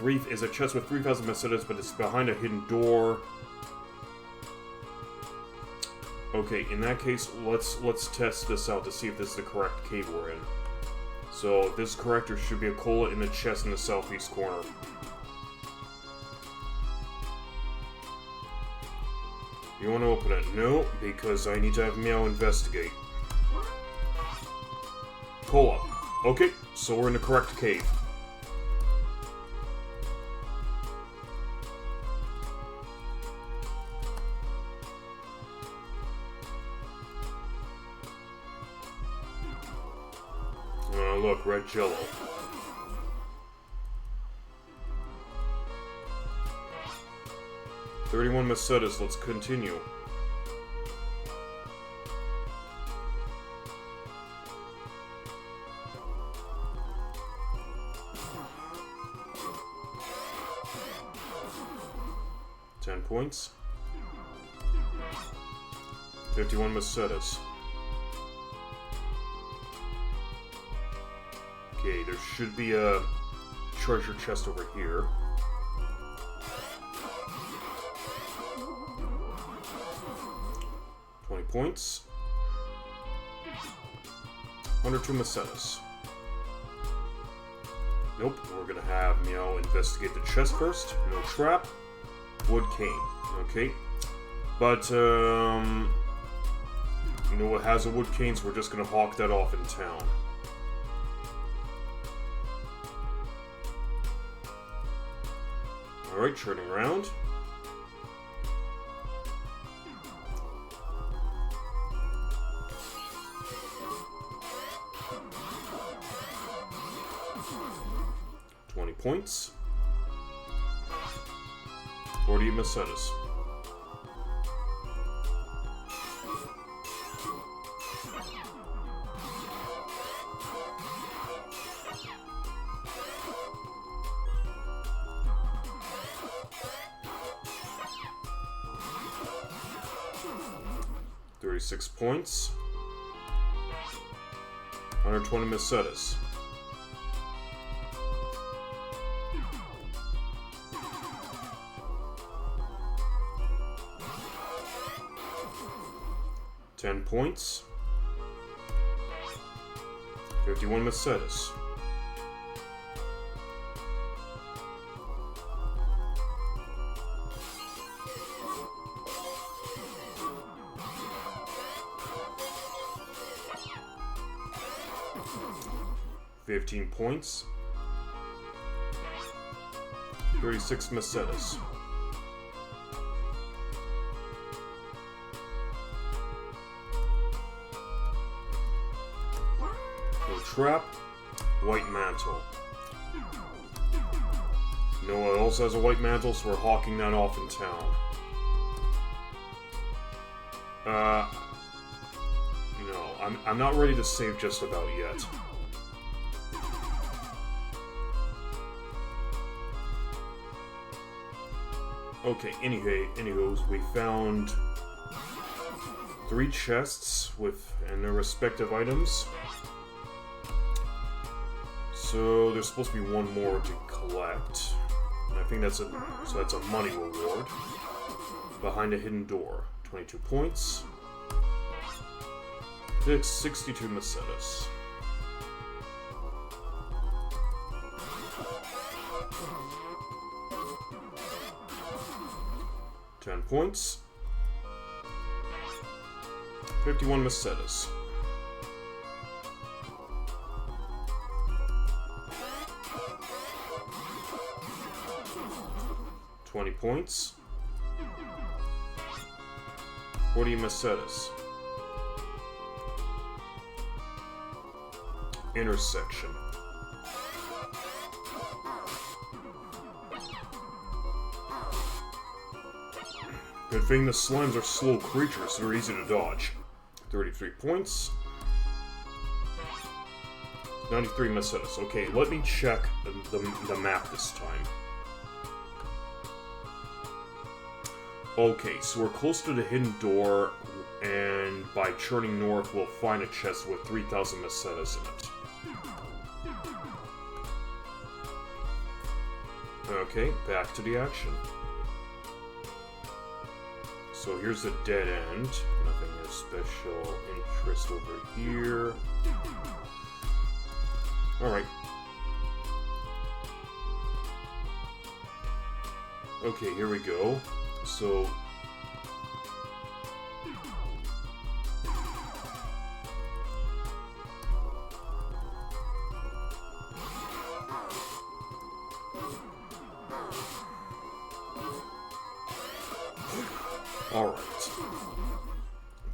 S1: a chest with 3,000 Mercedes, but it's behind a hidden door. Okay, in that case, let's test this out to see if this is the correct cave we're in. So, if this is correct, there should be a cola in the chest in the southeast corner. You want to open it? No, because I need to have MYAU investigate. Cola. Okay, so we're in the correct cave. Look, red jello. $31 Mercedes, let's continue. $10 points. 51 Mercedes. Okay, there should be a treasure chest over here. $20 points. 102 Mercedes. Nope, we're gonna have MYAU investigate the chest first. No trap. Wood cane. Okay. But, you know what has a wood cane, so we're just gonna hawk that off in town. Alright, turning around. $20 points. 48 Mercedes. 36 points. 120 Mercedes. $10 points. 51 Mercedes. $15 points. 36 Mercedes. No trap. White mantle. No one else has a white mantle, so we're hawking that off in town. No, I'm not ready to save just about yet. Okay, anyways, we found 3 chests and their respective items. So there's supposed to be one more to collect. And I think that's a money reward. Behind a hidden door. 22 points. 62 Mercedes. $10 points. 51 Mercedes. $20 points. 40 Mercedes. Intersection. Good thing the slimes are slow creatures, so they're easy to dodge. 33 points. 93 Mercedes. Okay, let me check the map this time. Okay, so we're close to the hidden door, and by churning north, we'll find a chest with 3,000 Mercedes in it. Okay, back to the action. So here's a dead end. Nothing of special interest over here. Alright. Okay, here we go. So... Alright.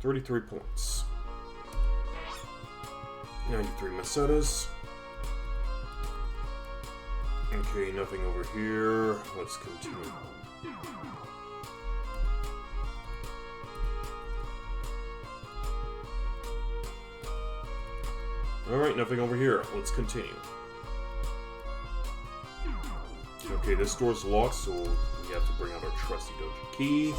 S1: 33 points. 93 Mercedes. Okay, nothing over here. Let's continue. Alright, nothing over here. Let's continue. Okay, this door's locked, so we have to bring out our trusty dojo key.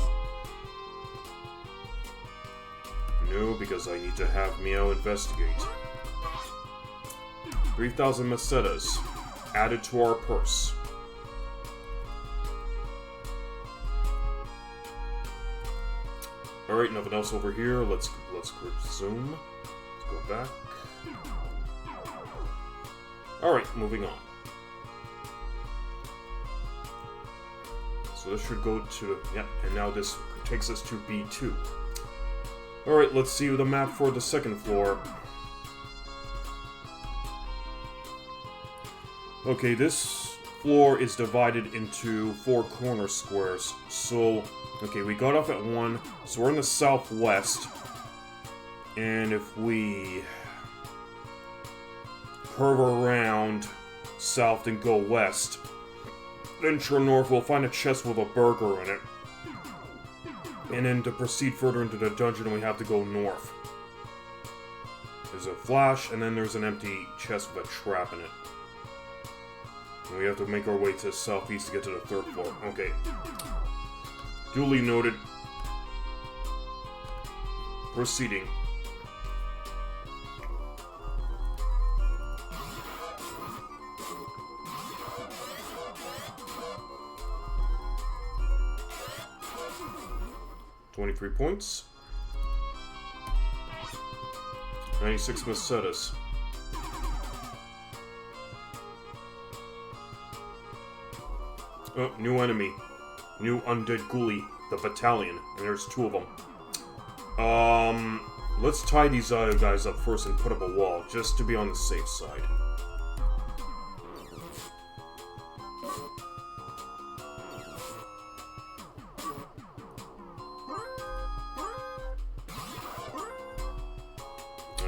S1: No, because I need to have MYAU investigate. 3,000 Mercedes added to our purse. Alright, nothing else over here. Let's resume. Let's go back. Alright, moving on. So this should go to... Yep, and now this takes us to B2. Alright, let's see the map for the second floor. Okay, this floor is divided into 4 corner squares. So, okay, we got off at 1, so we're in the southwest. And if we curve around south and go west, then turn north, we'll find a chest with a burger in it. And then to proceed further into the dungeon, we have to go north. There's a flash, and then there's an empty chest with a trap in it. And we have to make our way to the southeast to get to the 3rd floor. Okay. Duly noted. Proceeding. $23 points. 96 Mercedes. Oh, new enemy. New undead ghoulie, the battalion, and there's 2 of them. Let's tie these other guys up first and put up a wall, just to be on the safe side.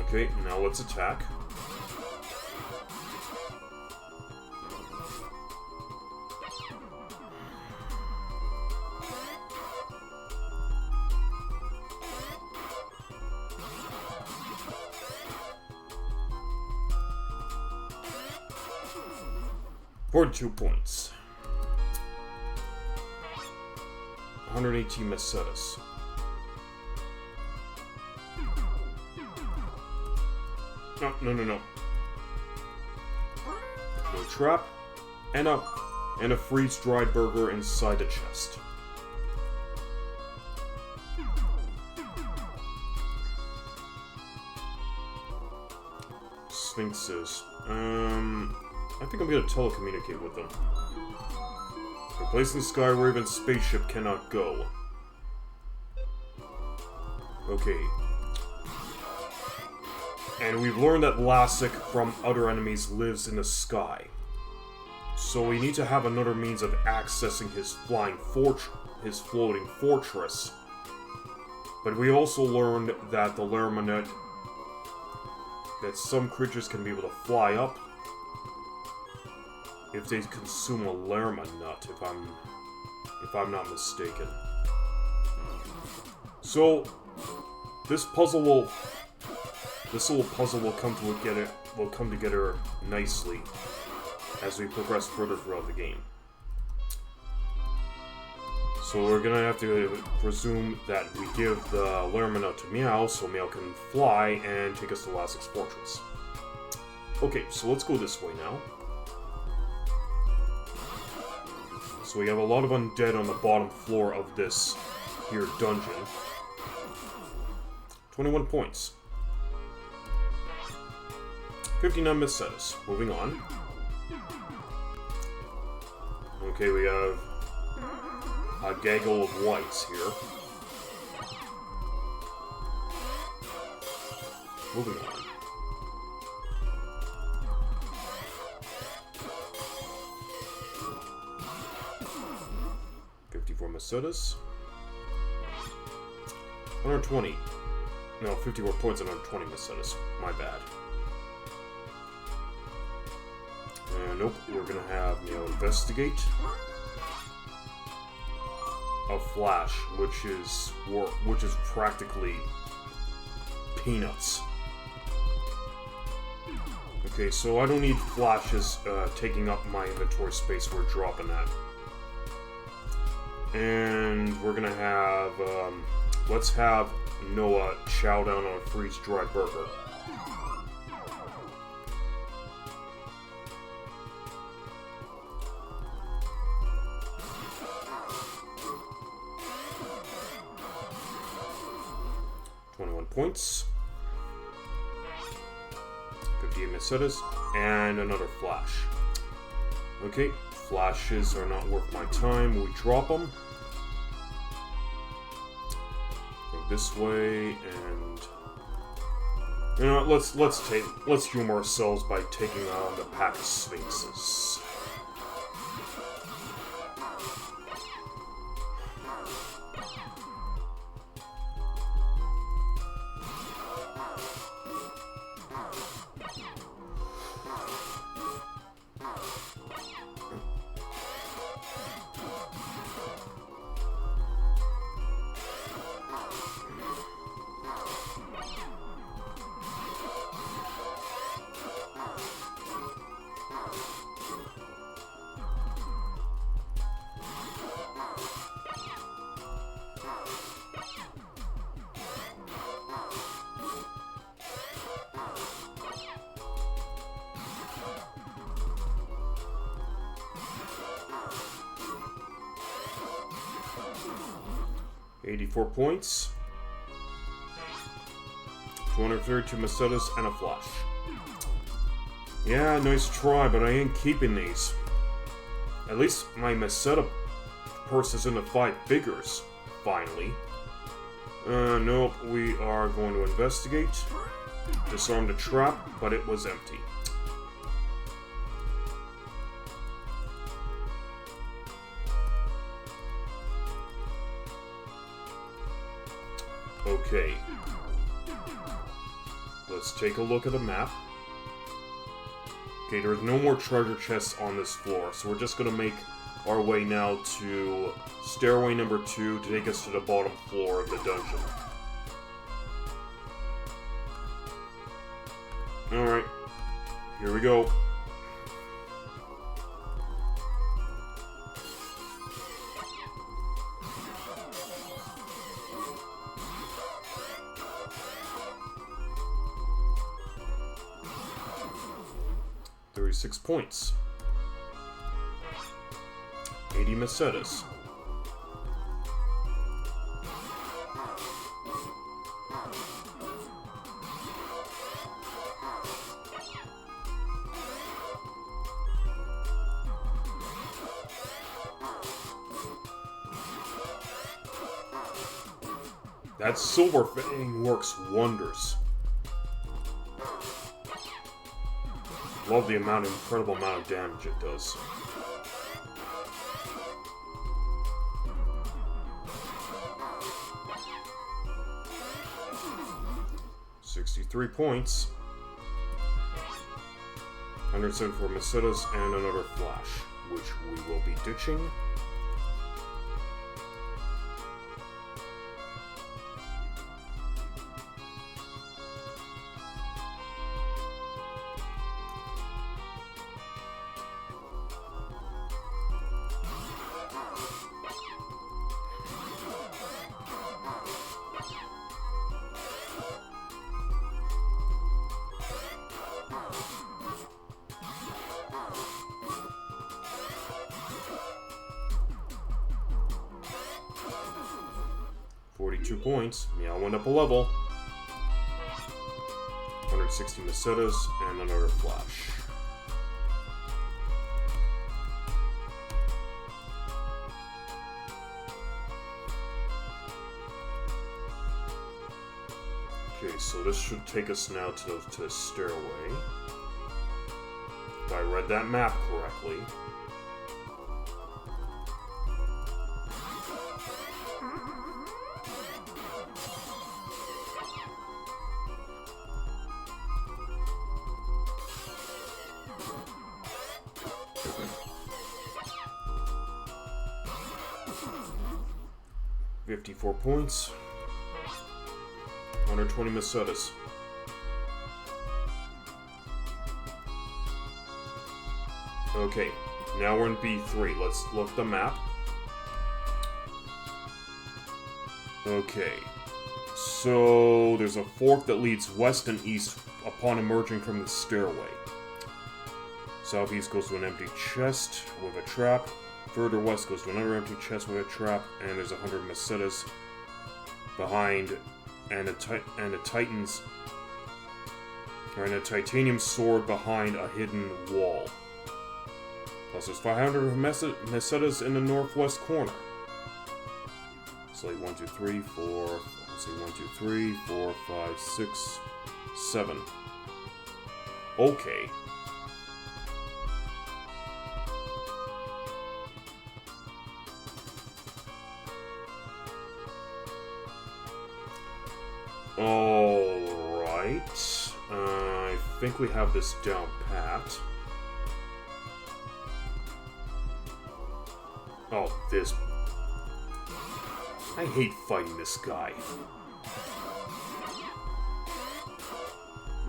S1: Okay, now let's attack. For 2 points. 118 Mercedes. No. No trap. And a freeze-dried burger inside the chest. Sphinxes. I think I'm gonna telecommunicate with them. Replacing Skyraven's spaceship cannot go. Okay. And we've learned that Lassic from other enemies lives in the sky. So we need to have another means of accessing his floating fortress. But we also learned that the Lermanet, that some creatures can be able to fly up if they consume a Lerma nut, if I'm not mistaken. So this little puzzle will come together nicely as we progress further throughout the game. So we're gonna have to presume that we give the Lerma to MYAU so MYAU can fly and take us to Lassic's fortress. Okay, so let's go this way now. So we have a lot of undead on the bottom floor of this here dungeon. 21 points. 59 Mercedes. Moving on. Okay, we have a gaggle of whites here. Moving on. Mercedes. 120. No, 54 points and 120 Mercedes. My bad. And nope, we're gonna have MYAU investigate. A flash, which is practically peanuts. Okay, so I don't need flashes taking up my inventory space. We're dropping that. And we're gonna have, let's have Noah chow down on a freeze-dried burger. Points. 58 Mercedes. And another flash. Okay, flashes are not worth my time. We drop them. Go this way, and you know what, let's humor ourselves by taking on the pack of Sphinxes. 84 points. 232 Mesetas and a flash. Yeah, nice try, but I ain't keeping these. At least my Meseta purse is in the 5 figures, finally. Nope, we are going to investigate. Disarm the trap, but it was empty. Okay. Let's take a look at the map. Okay, there's no more treasure chests on this floor, so we're just gonna make our way now to stairway number 2 to take us to the bottom floor of the dungeon. Alright, here we go. $36 points. 80 Mesetas. That silver fang works wonders. Love the incredible amount of damage it does. $63 points. 174 Mesetas and another flash, which we will be ditching. $42 points. MYAU went up a level. 160 Mesetas and another flash. Okay, so this should take us now to the stairway. If I read that map correctly. $54 points. 120 Mesetas. Okay, now we're in B3. Let's look at the map. Okay, so there's a fork that leads west and east upon emerging from the stairway. Southeast goes to an empty chest with a trap. Further west goes to another empty chest with a trap, and there's 100 Mesetas behind, and a titanium sword behind a hidden wall. Plus there's 500 Mesetas in the northwest corner. So like 1, 2, 3, 4, let's see, 1, 2, 3, 4, 5, 6, 7. Okay. Alright. I think we have this down pat. Oh, this. I hate fighting this guy.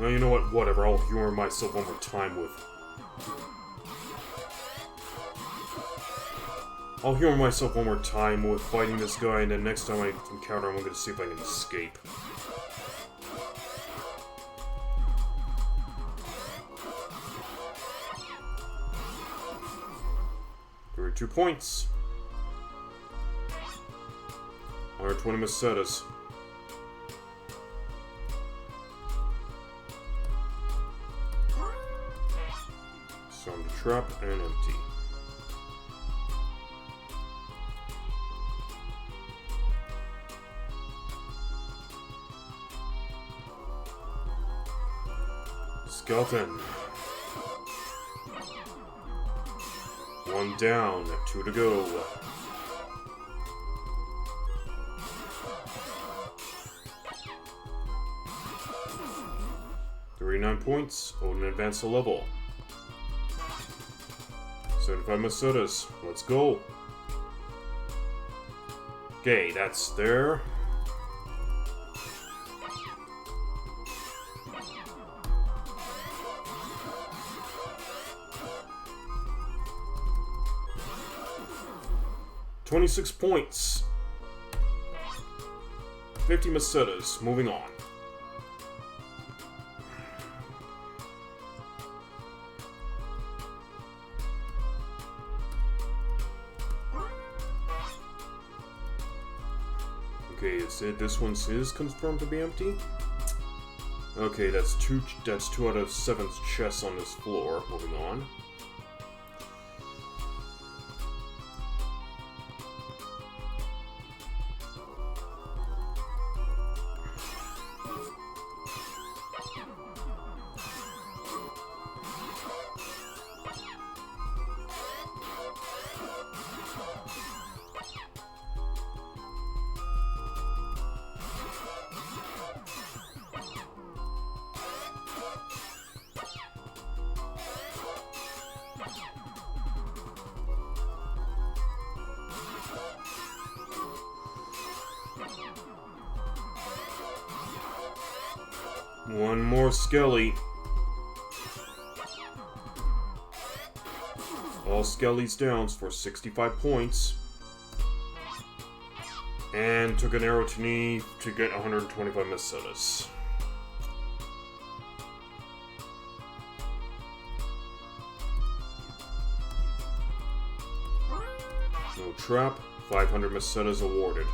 S1: Well, you know what? Whatever. I'll humor myself one more time with. I'll humor myself one more time with fighting this guy, and then next time I encounter him, I'm going to see if I can escape. There are 2 points. 120 Macetas. Some to trap and empty. Skeleton. 1 down, 2 to go. $39 points. Odin advanced a level. 75 Macetas. Let's go. Okay, that's there. $26 points. 50 Macetas. Moving on. Okay, this one's is confirmed to be empty. Okay, that's two out of 7 chests on this floor. Moving on. One more Skelly. All Skellies downs for 65 points. And took an arrow to knee to get 125 Macetas. No trap. 500 Macetas awarded.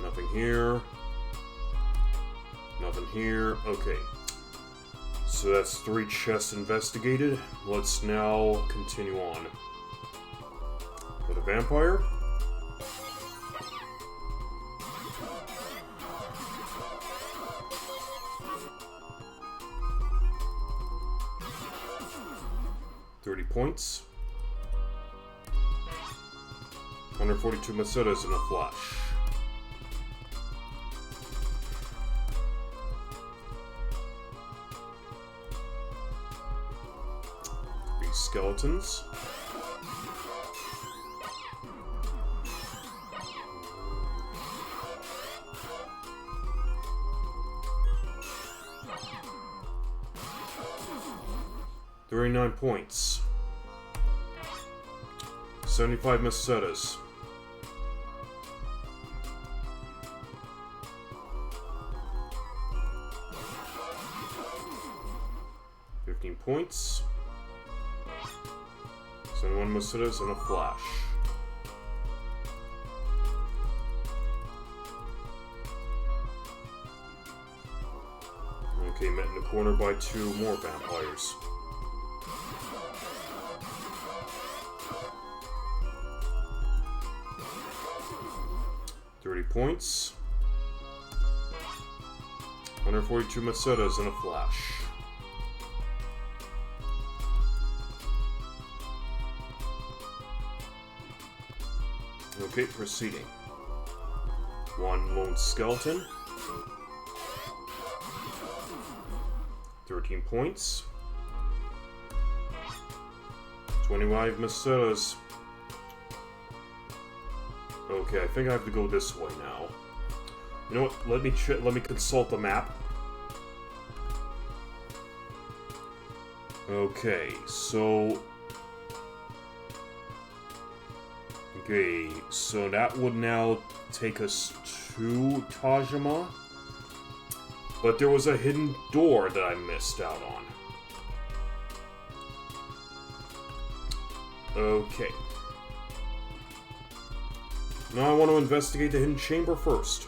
S1: Nothing here. Nothing here. Okay. So that's 3 chests investigated. Let's now continue on. With a vampire. $30 points. 142 Macetas in a flash. Skeletons. $39 points. 75 Macetas. $15 points. 71 Macetas and a flash. Okay, met in the corner by 2 more vampires. $30 points. 142 Macetas and a flash. Okay, proceeding. 1 lone skeleton. 13 points. 25 Macetas. Okay, I think I have to go this way now. You know what? Let me consult the map. Okay, so that would now take us to Tajima. But there was a hidden door that I missed out on. Okay. Now I want to investigate the hidden chamber first.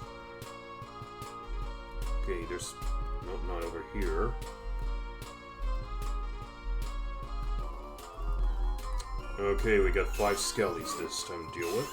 S1: Okay, there's... Nope, not over here. Okay, we got 5 skellies this time to deal with.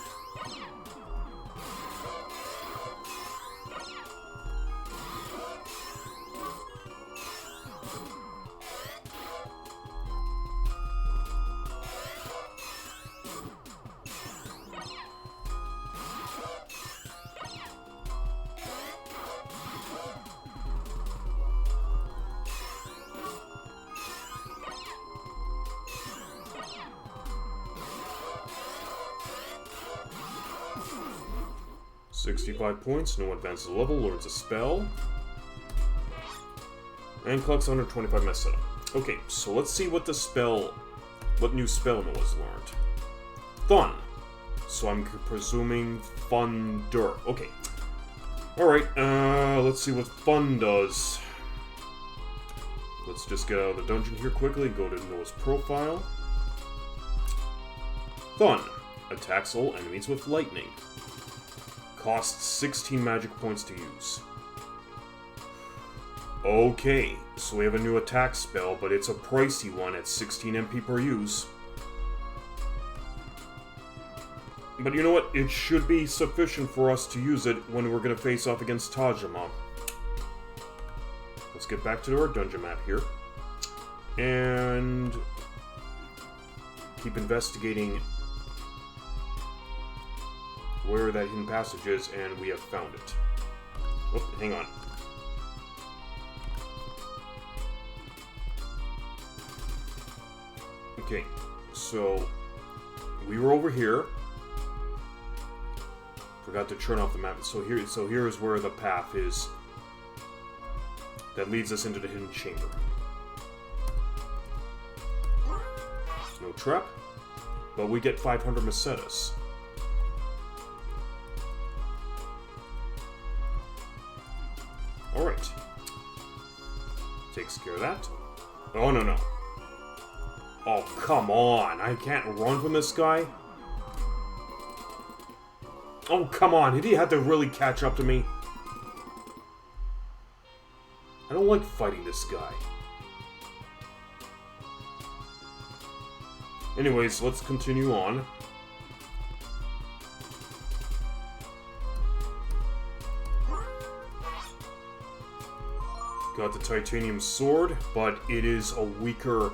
S1: $65 points, no advances level, learns a spell, and collects 125 meseta. Okay, so let's see what what new spell was learned. Thun. So I'm presuming Thunder. Okay. Alright, let's see what Fun does. Let's just get out of the dungeon here quickly, go to Noah's profile. Thun. Attacks all enemies with lightning. Costs 16 magic points to use. Okay, so we have a new attack spell, but it's a pricey one at 16 MP per use. But you know what? It should be sufficient for us to use it when we're going to face off against Tajima. Let's get back to our dungeon map here. And keep investigating where that hidden passage is, and we have found it. Oh, hang on. Okay, so we were over here. Forgot to turn off the map. So here is where the path is that leads us into the hidden chamber. No trap, but we get 500 mesetas. Alright. Takes care of that. Oh, no. Oh, come on. I can't run from this guy? Oh, come on. Did he have to really catch up to me? I don't like fighting this guy. Anyways, let's continue on. Got the titanium sword, but it is a weaker...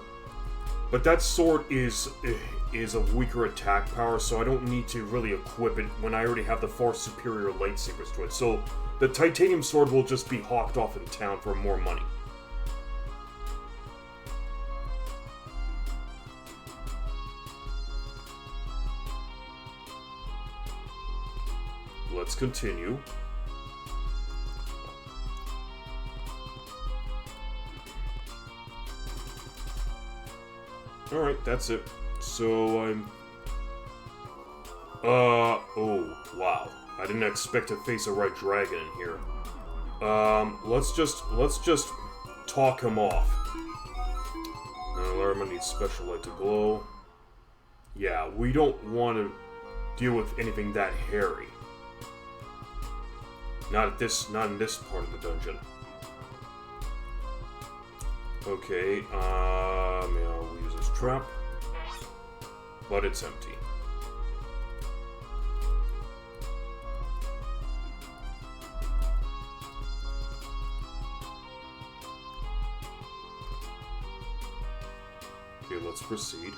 S1: But that sword is a weaker attack power, so I don't need to really equip it when I already have the far superior lightsabers to it. So the titanium sword will just be hawked off in town for more money. Let's continue. Alright, that's it. So, I'm... oh, wow. I didn't expect to face a red dragon in here. Let's just talk him off. Alarm needs special light to glow. Yeah, we don't want to deal with anything that hairy. Not in this part of the dungeon. Okay, we'll use this trap. But it's empty. Okay, let's proceed.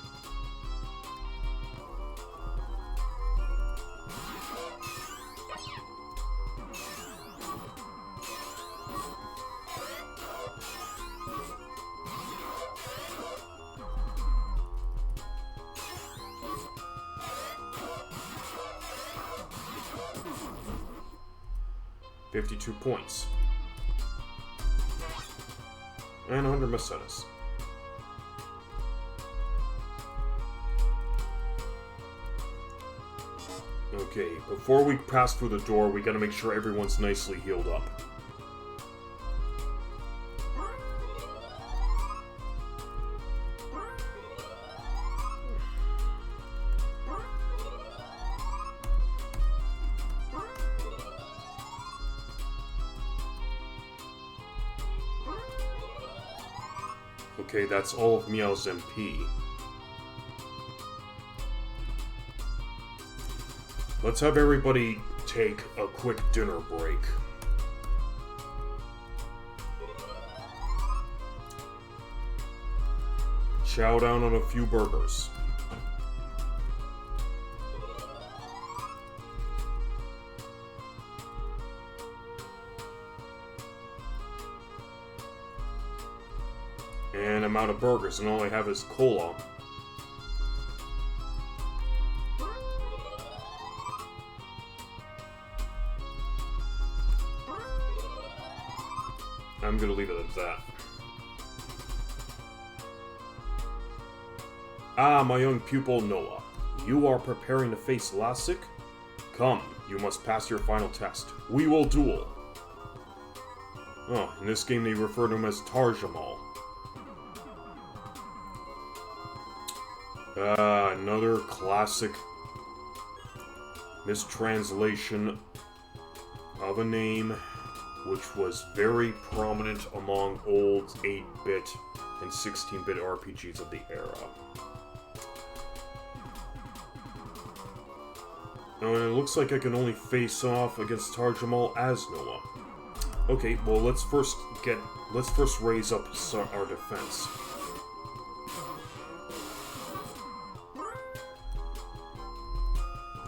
S1: $52 points. And 100 mesetas. Okay, before we pass through the door, we gotta make sure everyone's nicely healed up. Okay, that's all of MYAU's MP. Let's have everybody take a quick dinner break. Chow down on a few burgers. And I'm out of burgers, and all I have is cola. I'm gonna leave it at that. Ah, my young pupil Noah. You are preparing to face Lasik? Come, you must pass your final test. We will duel. Oh, in this game they refer to him as Tarjamal. Another classic mistranslation of a name which was very prominent among old 8-bit and 16-bit RPGs of the era. And it looks like I can only face off against Tarjamal as Noah. Okay, well let's first raise up our defense.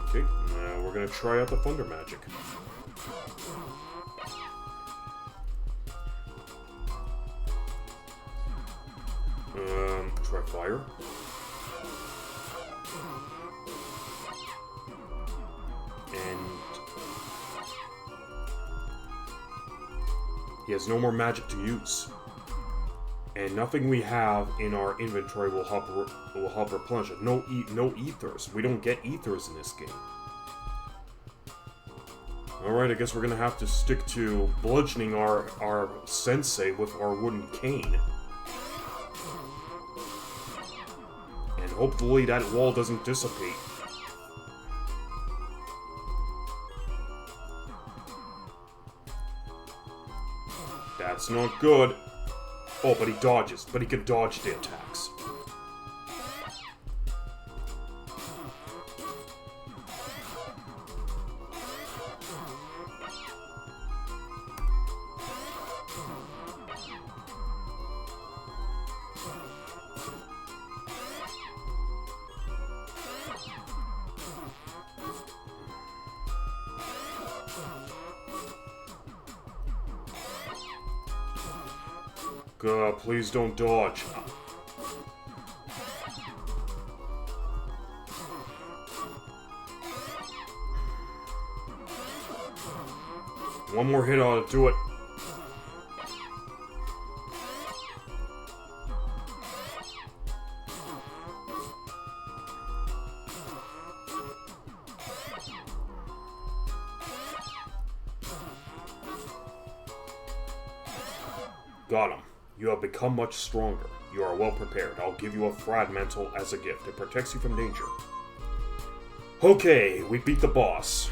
S1: Okay, now we're gonna try out the Thunder Magic. Try Fire. And he has no more magic to use. And nothing we have in our inventory will help replenish it. No ethers. We don't get ethers in this game. Alright, I guess we're gonna have to stick to bludgeoning our sensei with our wooden cane. And hopefully that wall doesn't dissipate. That's not good. Oh, but he dodges. But he can dodge the attacks. God, please don't dodge. One more hit ought to do it. Got him. You have become much stronger. You are well prepared. I'll give you a Frad Mantle as a gift. It protects you from danger. Okay, we beat the boss.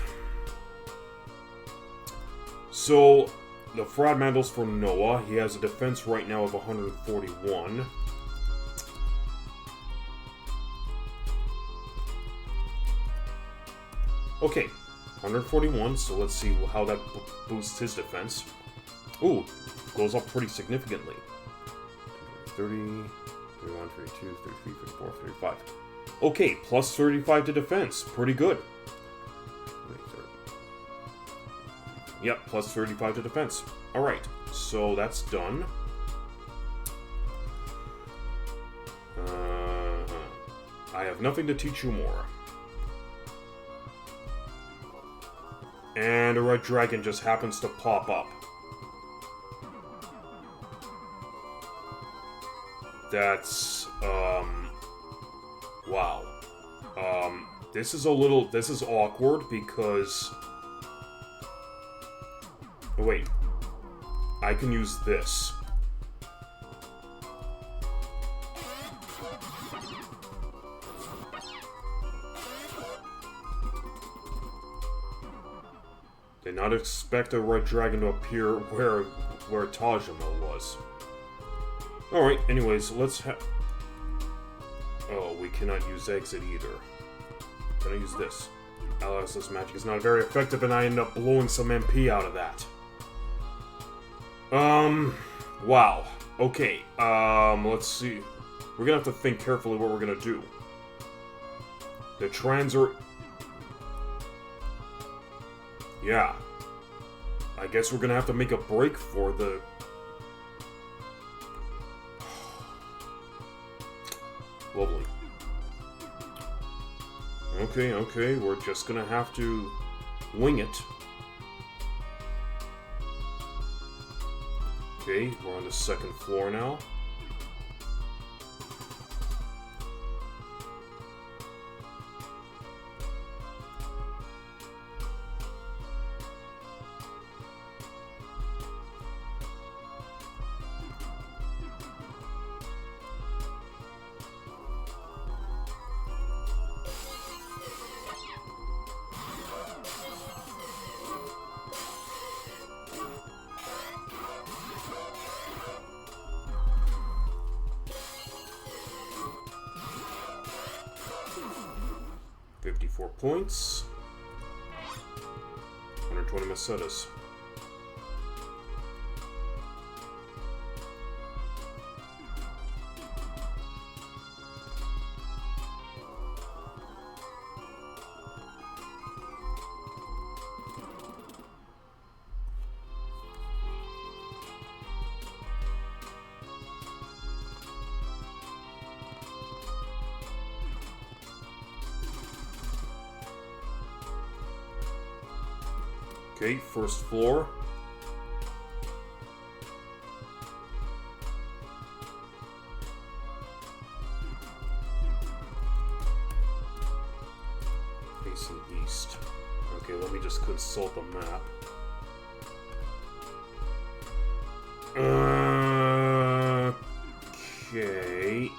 S1: So, the Frad Mantle's for Noah. He has a defense right now of 141. Okay, 141, so let's see how that boosts his defense. Ooh, goes up pretty significantly. 30, 31, 32, 33, 34, 35. Okay, plus 35 to defense. Pretty good. Yep, plus 35 to defense. Alright, so that's done. I have nothing to teach you more. And a red dragon just happens to pop up. That's, wow. This is awkward because... Oh, wait. I can use this. Did not expect a red dragon to appear where Tajima was. Alright, anyways, let's Oh, we cannot use exit either. Can I use this? Alex's magic is not very effective, and I end up blowing some MP out of that. Wow. Okay, let's see. We're gonna have to think carefully what we're gonna do. The trans are... Yeah. I guess we're gonna have to make a break for the... Lovely. Okay, we're just gonna have to wing it. Okay, we're on the second floor now. Points. 120 Mercedes. Okay, first floor. Facing east. Okay, let me just consult the map. Okay.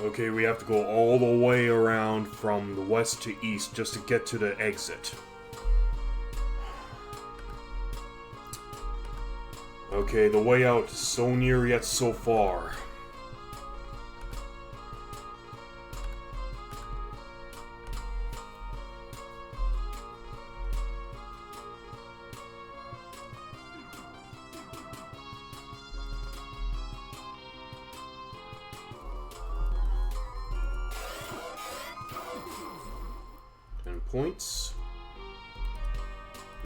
S1: Okay, we have to go all the way around from the west to east just to get to the exit. Okay, the way out is so near yet so far. Points.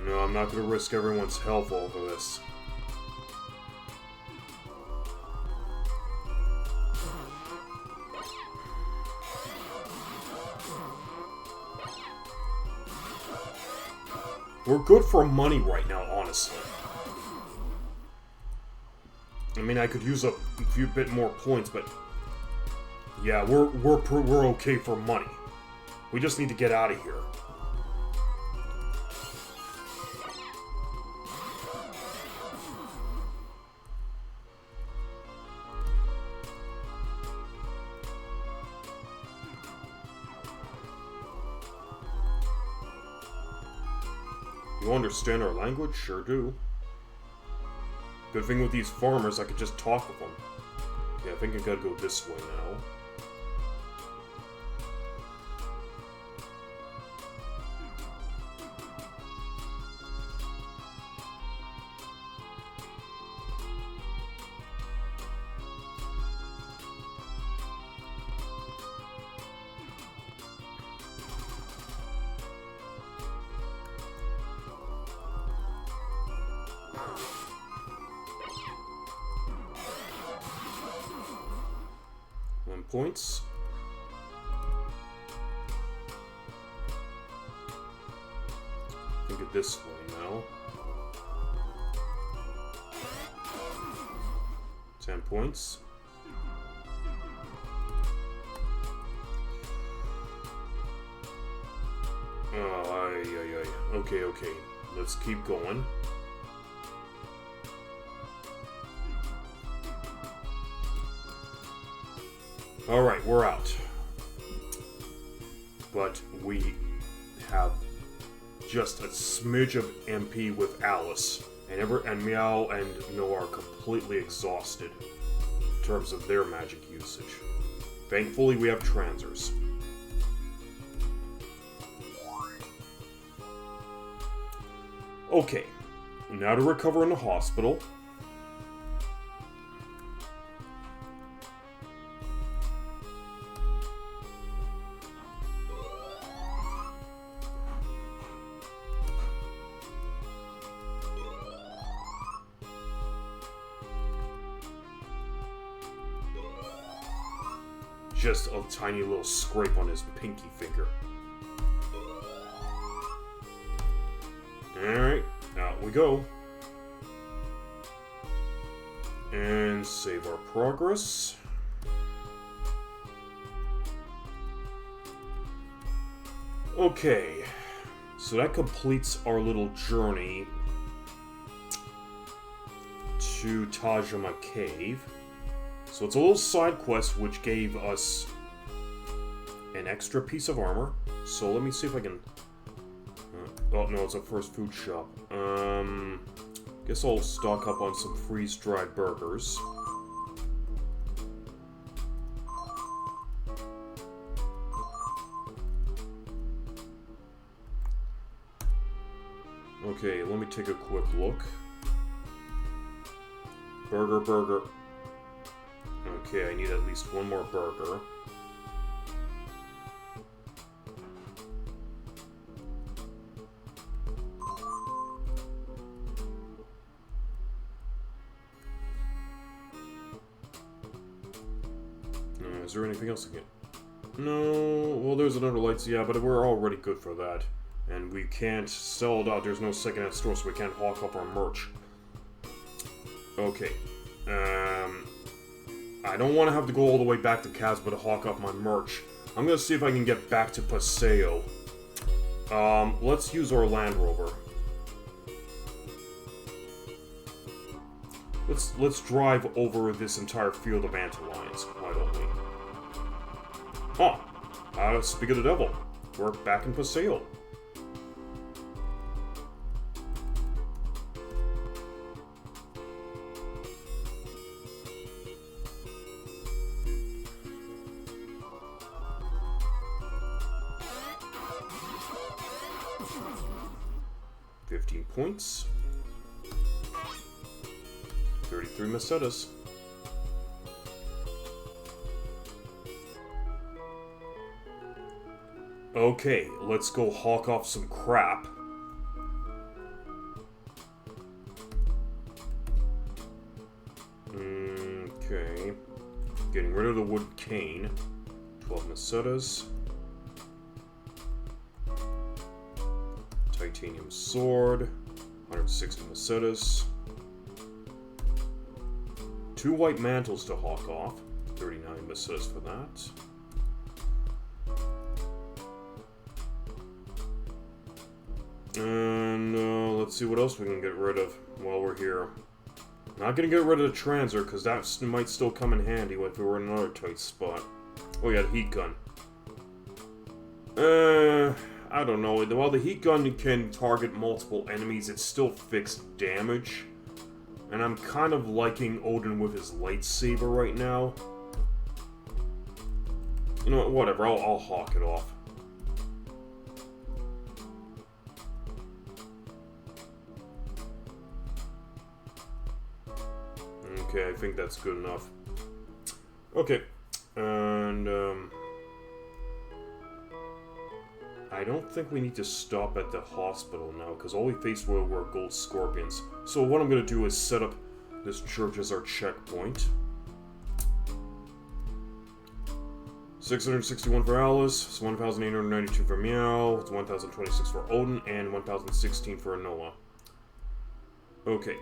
S1: No, I'm not going to risk everyone's health over this. We're good for money right now, honestly. I mean, I could use a few bit more points, but yeah, we're okay for money. We just need to get out of here. You understand our language? Sure do. Good thing with these farmers, I could just talk with them. Okay, I think I gotta go this way now. Points. Think it this way now. 10 points. Oh, okay. Let's keep going. Alright, we're out. But we have just a smidge of MP with Alice. And MYAU and Noah are completely exhausted in terms of their magic usage. Thankfully, we have transers. Okay, now to recover in the hospital. Just a tiny little scrape on his pinky finger. Alright, out we go. And save our progress. Okay, so that completes our little journey to Tajima Cave. So it's a little side quest which gave us an extra piece of armor. So let me see if I can... oh no, it's a first food shop. Guess I'll stock up on some freeze-dried burgers. Okay, let me take a quick look. Burger. Okay, I need at least one more burger. Is there anything else I can... No, well there's another lights, yeah, but we're already good for that. And we can't sell it out, there's no second-hand store, so we can't hawk up our merch. Okay, I don't want to have to go all the way back to Casbah to hawk up my merch. I'm gonna see if I can get back to Paseo. Let's use our Land Rover. Let's drive over this entire field of antlions, why don't we? Oh, speak of the devil, we're back in Paseo. Points. 33 Mesetas. Okay, let's go hawk off some crap. Okay. Getting rid of the wood cane. 12 Mesetas. Titanium sword. 160 Mesetas. 2 white mantles to hawk off. 39 Mesetas for that. And let's see what else we can get rid of while we're here. Not gonna get rid of the transer, because that might still come in handy if we were in another tight spot. Oh yeah, the heat gun. I don't know. While the heat gun can target multiple enemies, it's still fixed damage. And I'm kind of liking Odin with his lightsaber right now. You know what, whatever, I'll hawk it off. Okay, I think that's good enough. Okay, and I don't think we need to stop at the hospital now, because all we faced were gold scorpions. So what I'm going to do is set up this church as our checkpoint. 661 for Alice, it's 1,892 for MYAU, it's 1,026 for Odin, and 1,016 for Noah. Okay.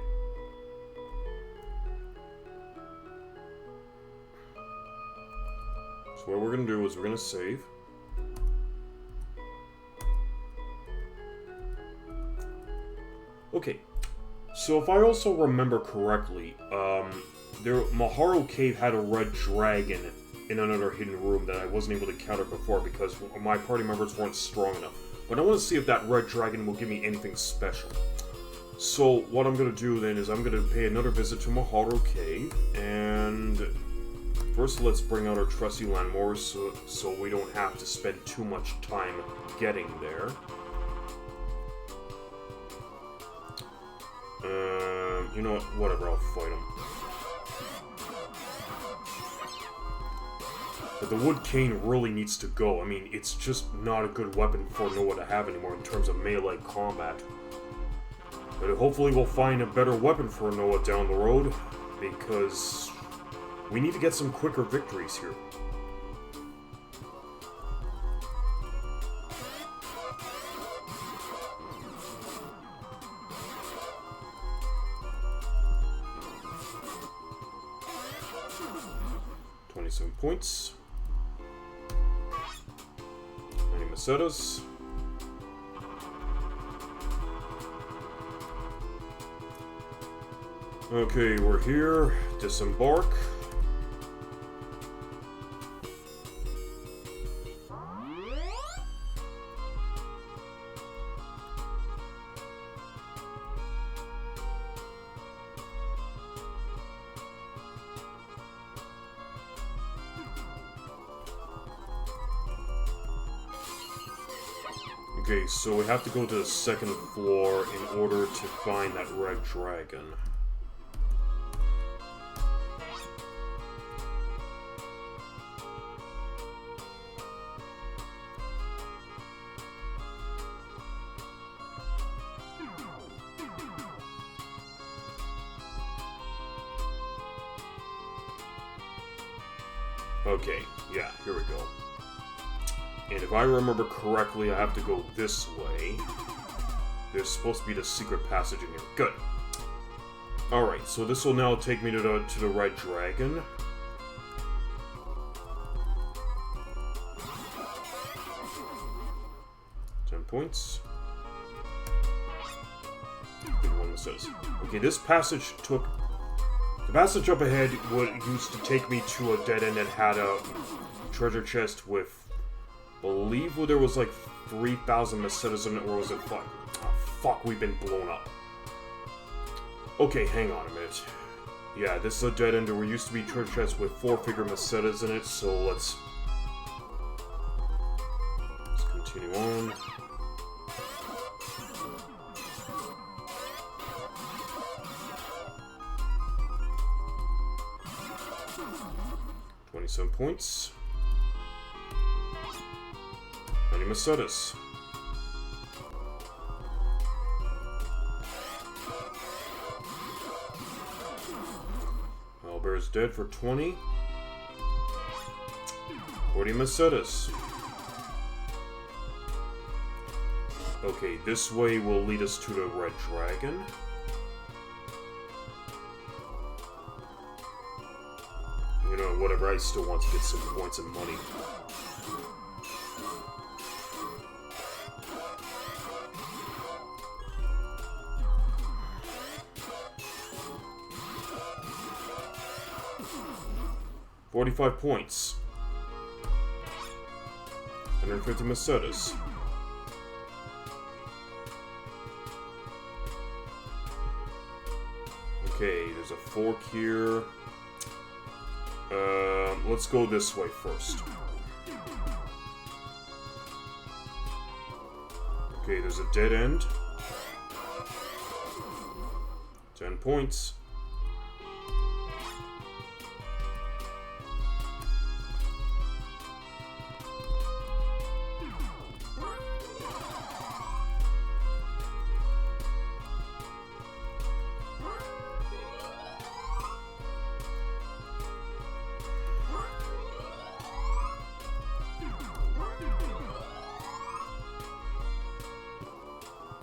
S1: So what we're going to do is we're going to save. Okay, so if I also remember correctly, MYAU Cave had a red dragon in another hidden room that I wasn't able to counter before because my party members weren't strong enough. But I want to see if that red dragon will give me anything special. So what I'm going to do then is I'm going to pay another visit to Maharo Cave, and first let's bring out our trusty landmores so we don't have to spend too much time getting there. You know what? Whatever, I'll fight him. But the wood cane really needs to go. I mean, it's just not a good weapon for Noah to have anymore in terms of melee combat. But hopefully we'll find a better weapon for Noah down the road, because we need to get some quicker victories here. Points. 90 Macetas. Okay, we're here. Disembark. Okay, so we have to go to the second floor in order to find that red dragon. Okay, yeah, here we go. And if I remember correctly, I have to go this way. There's supposed to be the secret passage in here. Good. Alright, so this will now take me to the red dragon. Points. One says. Okay, this passage took... The passage up ahead used to take me to a dead end that had a treasure chest with... I believe there was like 3,000 Macetas in it, or was it 5? Oh, fuck, we've been blown up. Okay, hang on a minute. Yeah, this is a dead end. There used to be treasure chests with 4-figure Macetas in it, so let's continue on. $27 points. 90 Macetas. Owlbear's dead for 20. 40 Macetas. Okay, this way will lead us to the red dragon. You know, whatever, I still want to get some points and money. $45 points. 150 Macetas. Okay, there's a fork here. Let's go this way first. Okay, there's a dead end. 10 points.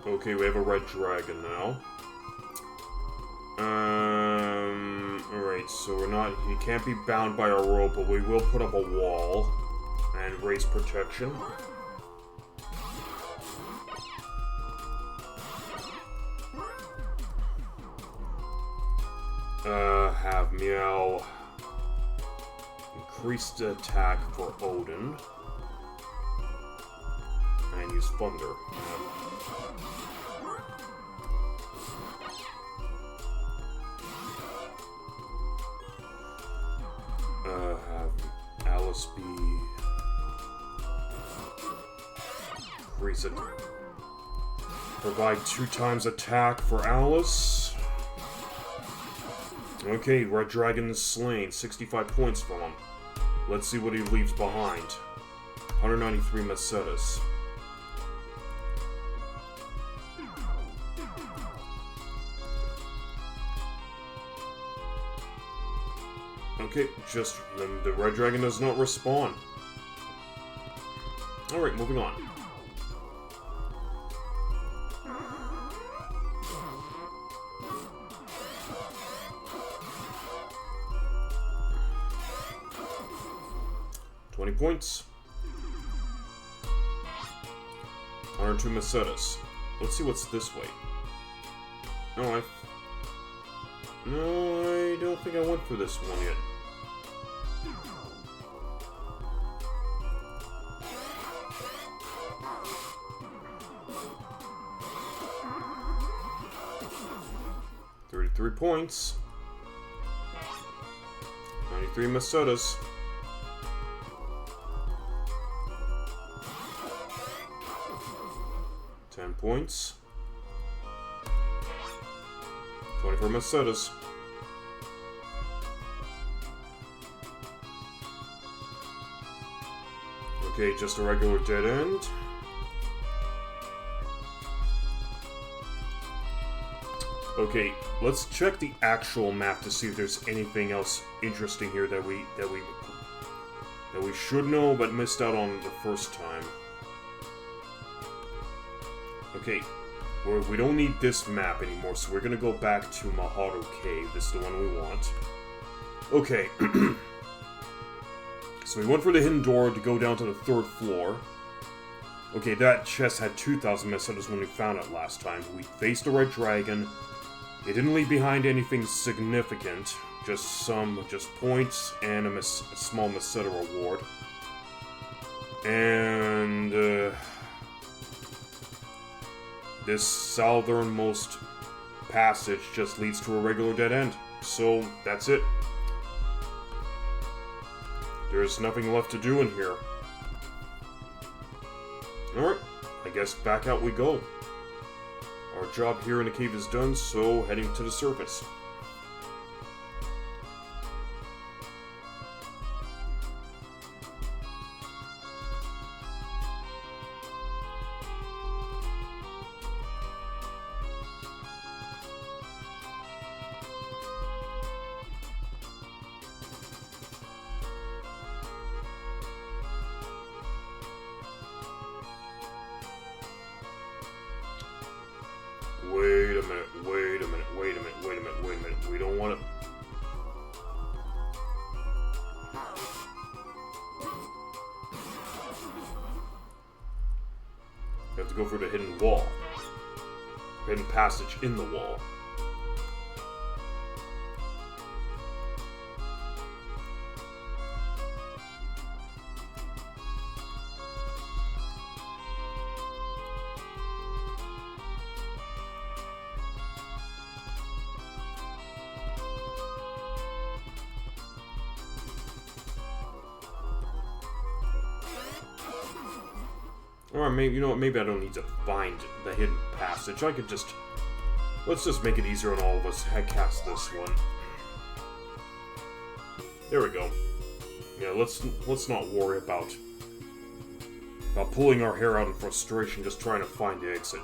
S1: Okay, we have a red dragon now. Alright, so we're not... He can't be bound by our rope, but we will put up a wall and raise protection. Have MYAU increase the attack for Odin. And use Thunder. Have Alice be... increase it. Provide 2 times attack for Alice. Okay, Red Dragon is slain. 65 points from him. Let's see what he leaves behind. 193 Mesetas. Okay, just the Red Dragon does not respawn. Alright, moving on. Points. 102 Mesetas. Let's see what's this way. No, I don't think I went through this one yet. $33 points. 93 Mesetas. 10 points. 24 Mesetas. Okay, just a regular dead end. Okay, let's check the actual map to see if there's anything else interesting here that we should know but missed out on the first time. Okay, we don't need this map anymore, so we're gonna go back to Mahado Cave. This is the one we want. Okay. So we went for the hidden door to go down to the 3rd floor. Okay, that chest had 2,000 Mesetas when we found it last time. We faced the Red Dragon. It didn't leave behind anything significant. Just points and a small Meseta reward. And this southernmost passage just leads to a regular dead end. So, that's it. There's nothing left to do in here. Alright, I guess back out we go. Our job here in the cave is done, so heading to the surface. Wait a minute. We don't want to... We have to go for the hidden wall. Hidden passage in the wall. Or maybe, you know what, maybe I don't need to find the hidden passage. I could just... Let's just make it easier on all of us. I cast this one. There we go. Yeah, let's not worry about pulling our hair out in frustration just trying to find the exit.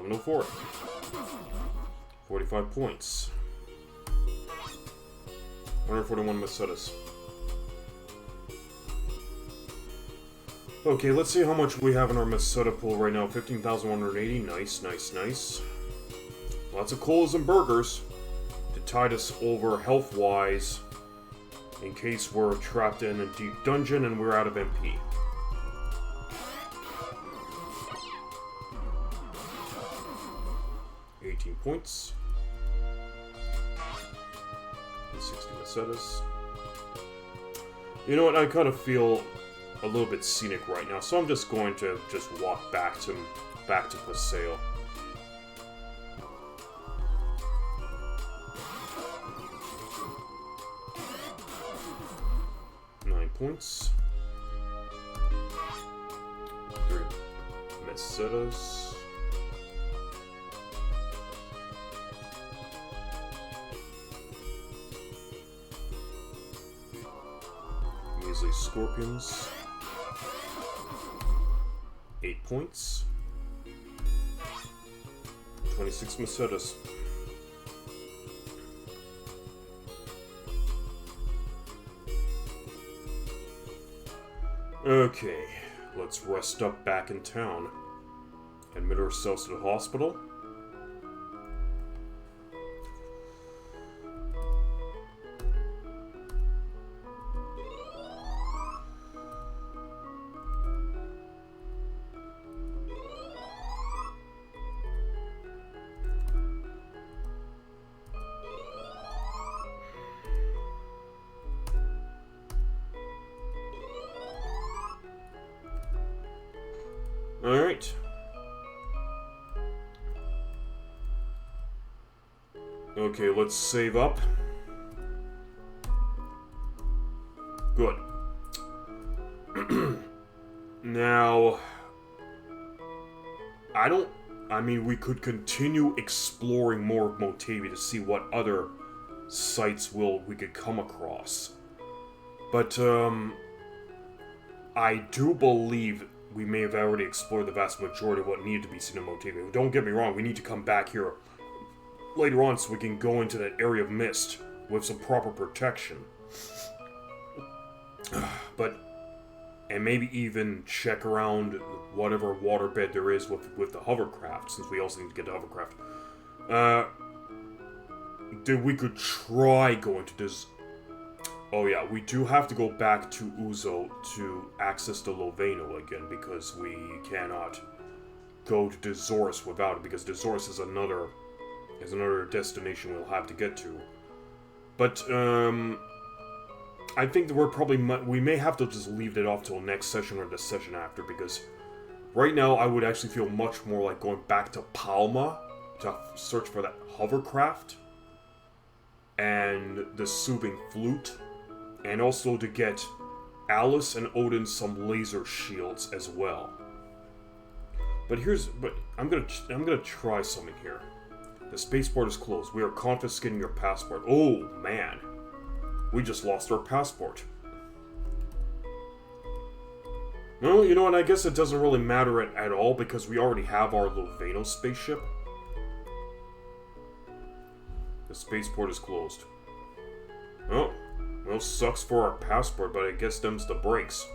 S1: No for it. 45 points. 141 Mesetas. Okay, let's see how much we have in our Meseta pool right now. 15,180. Nice. Lots of coals and burgers. tide us over health-wise in case we're trapped in a deep dungeon and we're out of MP. Points. And 60 pesetas. You know what? I kind of feel a little bit scenic right now, so I'm just going to just walk back to Paseo. Points. 3 mesetas. Measly scorpions. 8 points. 26 mesetas. Okay, let's rest up back in town. Admit ourselves to the hospital. Alright. Okay, let's save up. Good. Now, I mean, we could continue exploring more of Motavi to see what other sites we could come across. But, I do believe we may have already explored the vast majority of what needed to be seen in Motavi. Don't get me wrong, we need to come back here later on so we can go into that area of mist with some proper protection. And maybe even check around whatever waterbed there is with the hovercraft, since we also need to get the hovercraft. We could try going to this. Oh yeah, we do have to go back to Uzo to access the Loveno again, because we cannot go to Dezorus without it, because Dezorus is another destination we'll have to get to. But, I think that we may have to just leave it off till next session or the session after, because right now I would actually feel much more like going back to Palma to search for that hovercraft and the soothing flute. And also to get Alice and Odin some laser shields as well. But I'm gonna try something here. The spaceport is closed. We are confiscating your passport. Oh man, we just lost our passport. Well, you know what? I guess it doesn't really matter at all because we already have our Loveno spaceship. The spaceport is closed. Oh. Well, sucks for our passport, but I guess them's the breaks.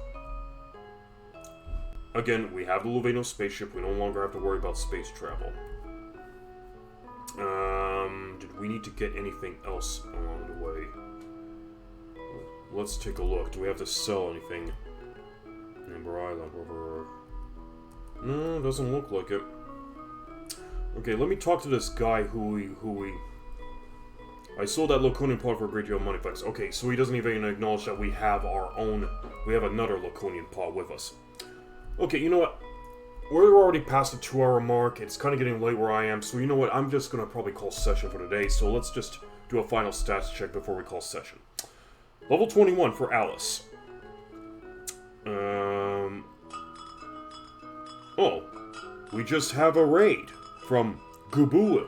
S1: Again, we have the Loveno spaceship. We no longer have to worry about space travel. Did we need to get anything else along the way? Let's take a look. Do we have to sell anything? Amber Island over. No, doesn't look like it. Okay, let me talk to this guy who we. I sold that Laconian pod for a great deal of money, folks. Okay, so he doesn't even acknowledge that we have another Laconian pod with us. Okay, you know what? We're already past the 2-hour mark. It's kind of getting late where I am, so you know what? I'm just going to probably call session for today, so let's just do a final stats check before we call session. Level 21 for Alice. Oh, we just have a raid from Gubula.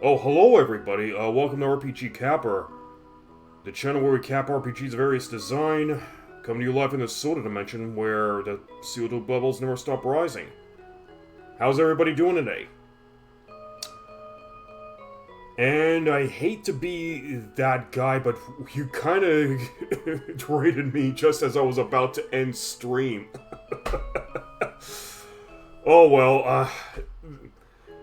S1: Oh, hello everybody, welcome to RPG Capper, the channel where we cap RPGs of various design, coming to you live in the Soda Dimension, where the CO2 bubbles never stop rising. How's everybody doing today? And I hate to be that guy, but you kinda raided me just as I was about to end stream. Oh well,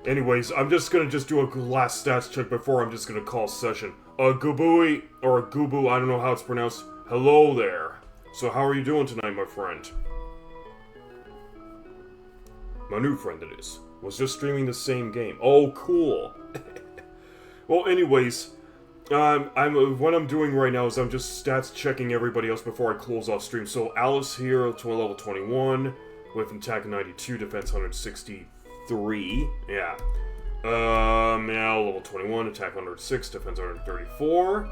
S1: Anyways, I'm just gonna do a last stats check before I'm just gonna call session. Gubui, or Gubu, I don't know how it's pronounced. Hello there. So how are you doing tonight, my friend? My new friend, it is. Was just streaming the same game. Oh, cool. Well, anyways, what I'm doing right now is I'm just stats checking everybody else before I close off stream. So Alice here, to level 21, with attack 92, defense 163. Yeah. MYAU level 21, attack 106, defense 134.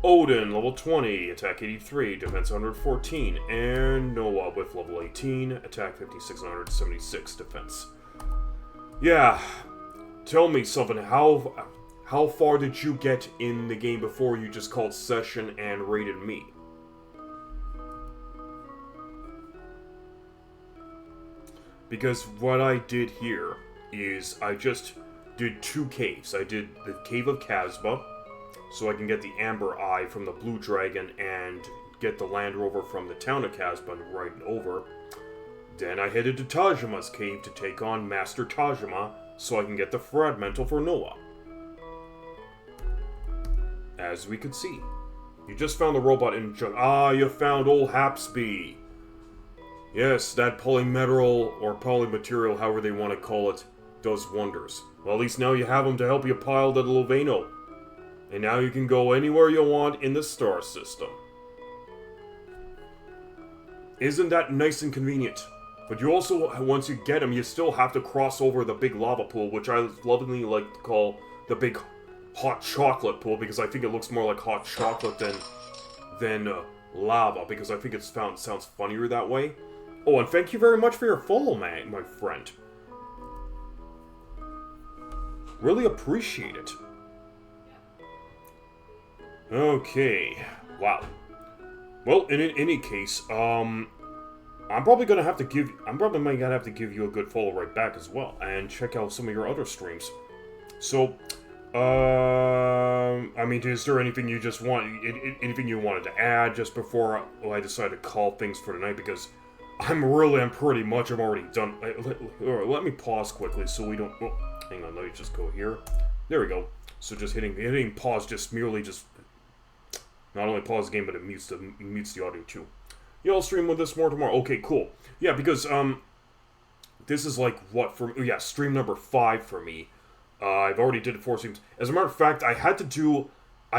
S1: ODIN level 20, attack 83, defense 114, and Noah with level 18, attack 56, 176, defense. Yeah. Tell me something. How far did you get in the game before you just called session and raided me? Because what I did here is I just did 2 caves. I did the Cave of Casbah, so I can get the Amber Eye from the Blue Dragon and get the Land Rover from the town of Casbah and ride over. Then I headed to Tajima's cave to take on Master Tajima so I can get the Fragmental for Noah. As we could see. You just found the robot in junk. Ah, you found old Hapsby. Yes, that polymetal or polymaterial, however they want to call it, does wonders. Well, at least now you have him to help you pile the Loveno. And now you can go anywhere you want in the star system. Isn't that nice and convenient? But you also, once you get him, you still have to cross over the big lava pool, which I lovingly like to call the big hot chocolate pool, because I think it looks more like hot chocolate than lava, because I think it sounds funnier that way. Oh, and thank you very much for your follow, man, my friend. Really appreciate it. Okay. Wow. Well, in any case, I'm probably gonna have to give you a good follow right back as well, and check out some of your other streams. So, I mean, is there anything you just anything you wanted to add just before I decide to call things for tonight? Because I'm already done. Let me pause quickly so we don't. Oh, hang on, let me just go here. There we go. So just hitting pause just merely not only pause the game, but it mutes the audio too. Yeah, I'll stream with this more tomorrow. Okay, cool. Yeah, because this is like what for? Yeah, stream number 5 for me. I've already did 4 streams. As a matter of fact, I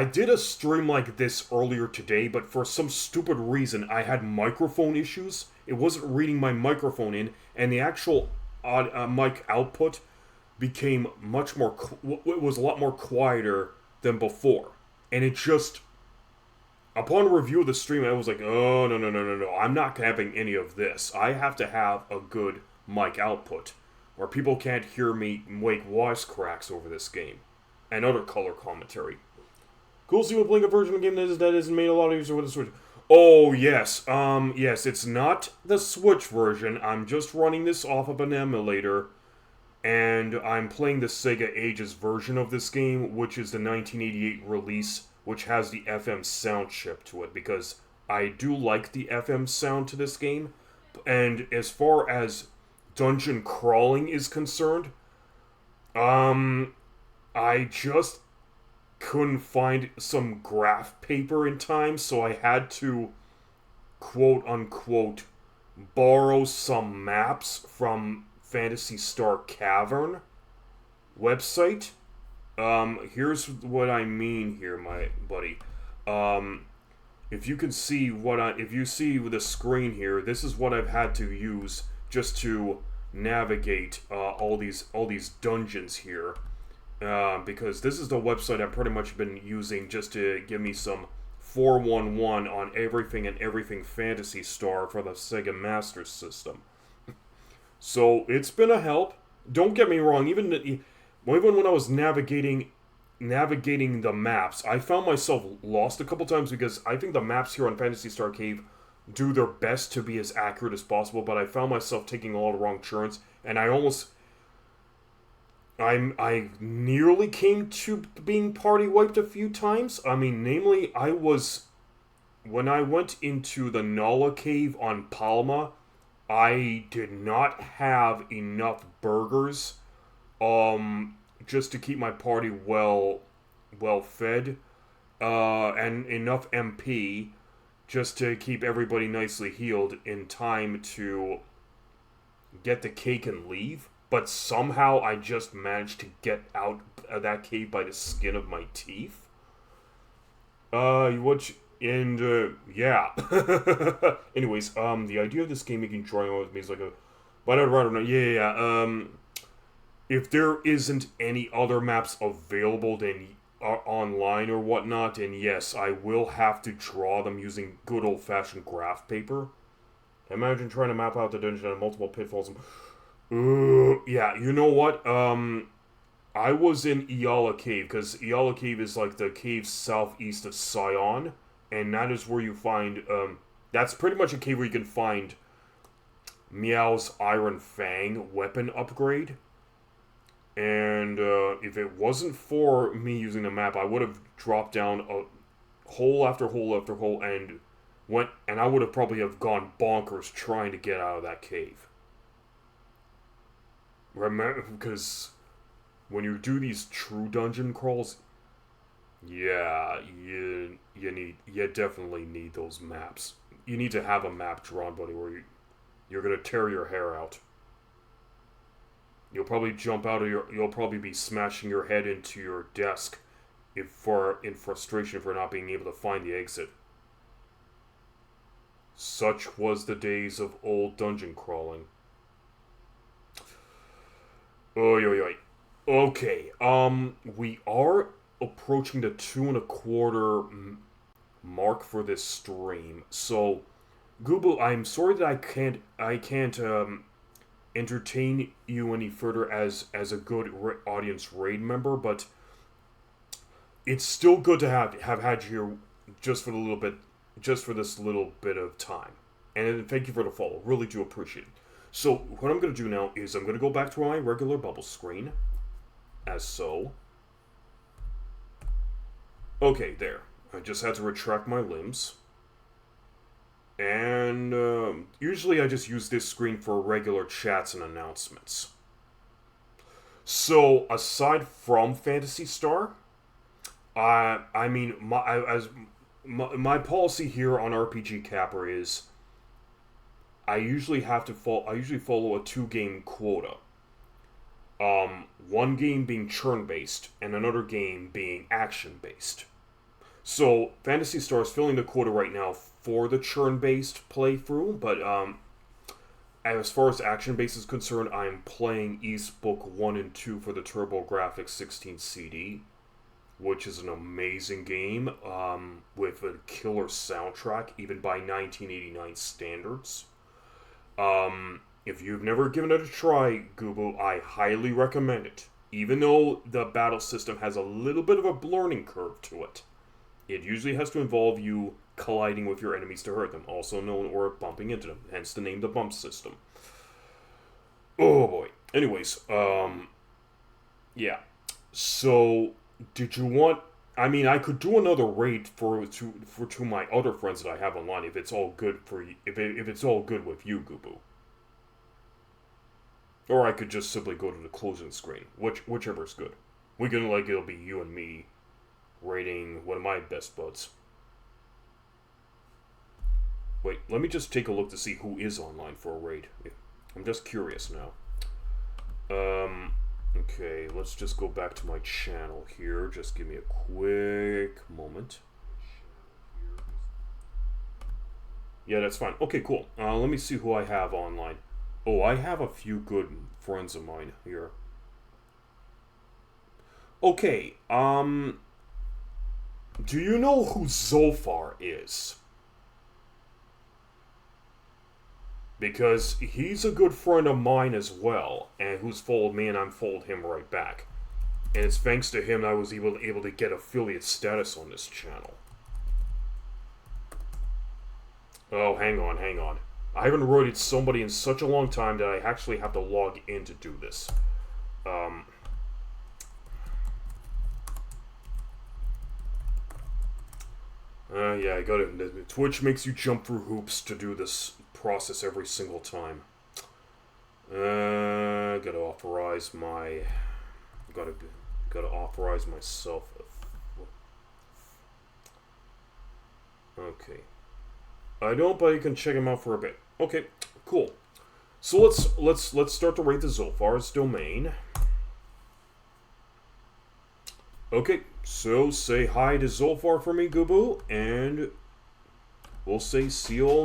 S1: did a stream like this earlier today, but for some stupid reason, I had microphone issues. It wasn't reading my microphone in, and the actual mic output became it was a lot more quieter than before. And it just, upon review of the stream, I was like, oh, no, I'm not having any of this. I have to have a good mic output, where people can't hear me make wisecracks over this game, and other color commentary. Cool, so you playing a version of the game that isn't made a lot of use with the Switch. Oh, yes, yes, it's not the Switch version. I'm just running this off of an emulator, and I'm playing the Sega Ages version of this game, which is the 1988 release, which has the FM sound chip to it, because I do like the FM sound to this game, and as far as dungeon crawling is concerned, I just couldn't find some graph paper in time, so I had to, quote-unquote, borrow some maps from Phantasy Star Cavern website. Here's what I mean here, my buddy. If you can see if you see the screen here, this is what I've had to use just to navigate all these dungeons here. Because this is the website I've pretty much been using just to give me some 411 on everything Phantasy Star for the Sega Master System. So it's been a help. Don't get me wrong, even when I was navigating the maps, I found myself lost a couple times, because I think the maps here on Phantasy Star Cave do their best to be as accurate as possible, but I found myself taking a lot of wrong turns, and I nearly came to being party wiped a few times. I mean, namely, when I went into the Nala Cave on Palma, I did not have enough burgers just to keep my party well fed, and enough MP just to keep everybody nicely healed in time to get the cake and leave. But somehow I just managed to get out of that cave by the skin of my teeth. Yeah. Anyways, the idea of this game making drawing with me is like a, but I'd rather not. Yeah. If there isn't any other maps available than online or whatnot, then yes, I will have to draw them using good old-fashioned graph paper. Imagine trying to map out the dungeon and multiple pitfalls. Yeah, you know what? I was in Iala Cave, because Iala Cave is like the cave southeast of Sion, and that is where you find, that's pretty much a cave where you can find MYAU's Iron Fang weapon upgrade. And if it wasn't for me using the map, I would have dropped down a hole after hole after hole, and I would have probably have gone bonkers trying to get out of that cave. Remember, because when you do these true dungeon crawls, yeah, you definitely need those maps. You need to have a map drawn, buddy, where you're gonna tear your hair out. You'll probably you'll probably be smashing your head into your desk in frustration for not being able to find the exit. Such was the days of old dungeon crawling. Oy. Okay, we are approaching the 2.25 mark for this stream. So, Google, I'm sorry that I can't entertain you any further as a good audience raid member, but it's still good to have had you here just for this little bit of time. And thank you for the follow. Really do appreciate it. So what I'm going to do now is I'm going to go back to my regular bubble screen, as so. Okay, there. I just had to retract my limbs. And usually I just use this screen for regular chats and announcements. So, aside from Phantasy Star, my policy here on RPG Capper is I usually follow a 2-game quota. One game being churn-based and another game being action-based. So, Phantasy Star is filling the quota right now for the churn-based playthrough, but as far as action-based is concerned, I'm playing East Book 1 and 2 for the TurboGrafx 16 CD, which is an amazing game with a killer soundtrack, even by 1989 standards. If you've never given it a try, Google, I highly recommend it. Even though the battle system has a little bit of a learning curve to it. It usually has to involve you colliding with your enemies to hurt them, also known or bumping into them, hence the name the bump system. Oh boy. Anyways, yeah. So, did you want... I mean, I could do another raid for two my other friends that I have online if it's all good for you, if it's all good with you, Gubu. Or I could just simply go to the closing screen, whichever's good. We can, like, it'll be you and me raiding one of my best buds. Wait, let me just take a look to see who is online for a raid. I'm just curious now. Okay, let's just go back to my channel here. Just give me a quick moment. Yeah, that's fine. Okay, cool. Let me see who I have online. Oh, I have a few good friends of mine here. Okay, do you know who Zolfar is? Because he's a good friend of mine as well, and who's followed me and I'm followed him right back. And it's thanks to him that I was able to get affiliate status on this channel. Oh, hang on. I haven't raided somebody in such a long time that I actually have to log in to do this. Yeah, I got it. Twitch makes you jump through hoops to do this process every single time. Gotta authorize my gotta authorize myself. Okay. I don't, but you can check him out for a bit. Okay, cool. So let's start to rate the Zolfar's domain. Okay, so say hi to Zolfar for me, Gubu, and we'll say see you all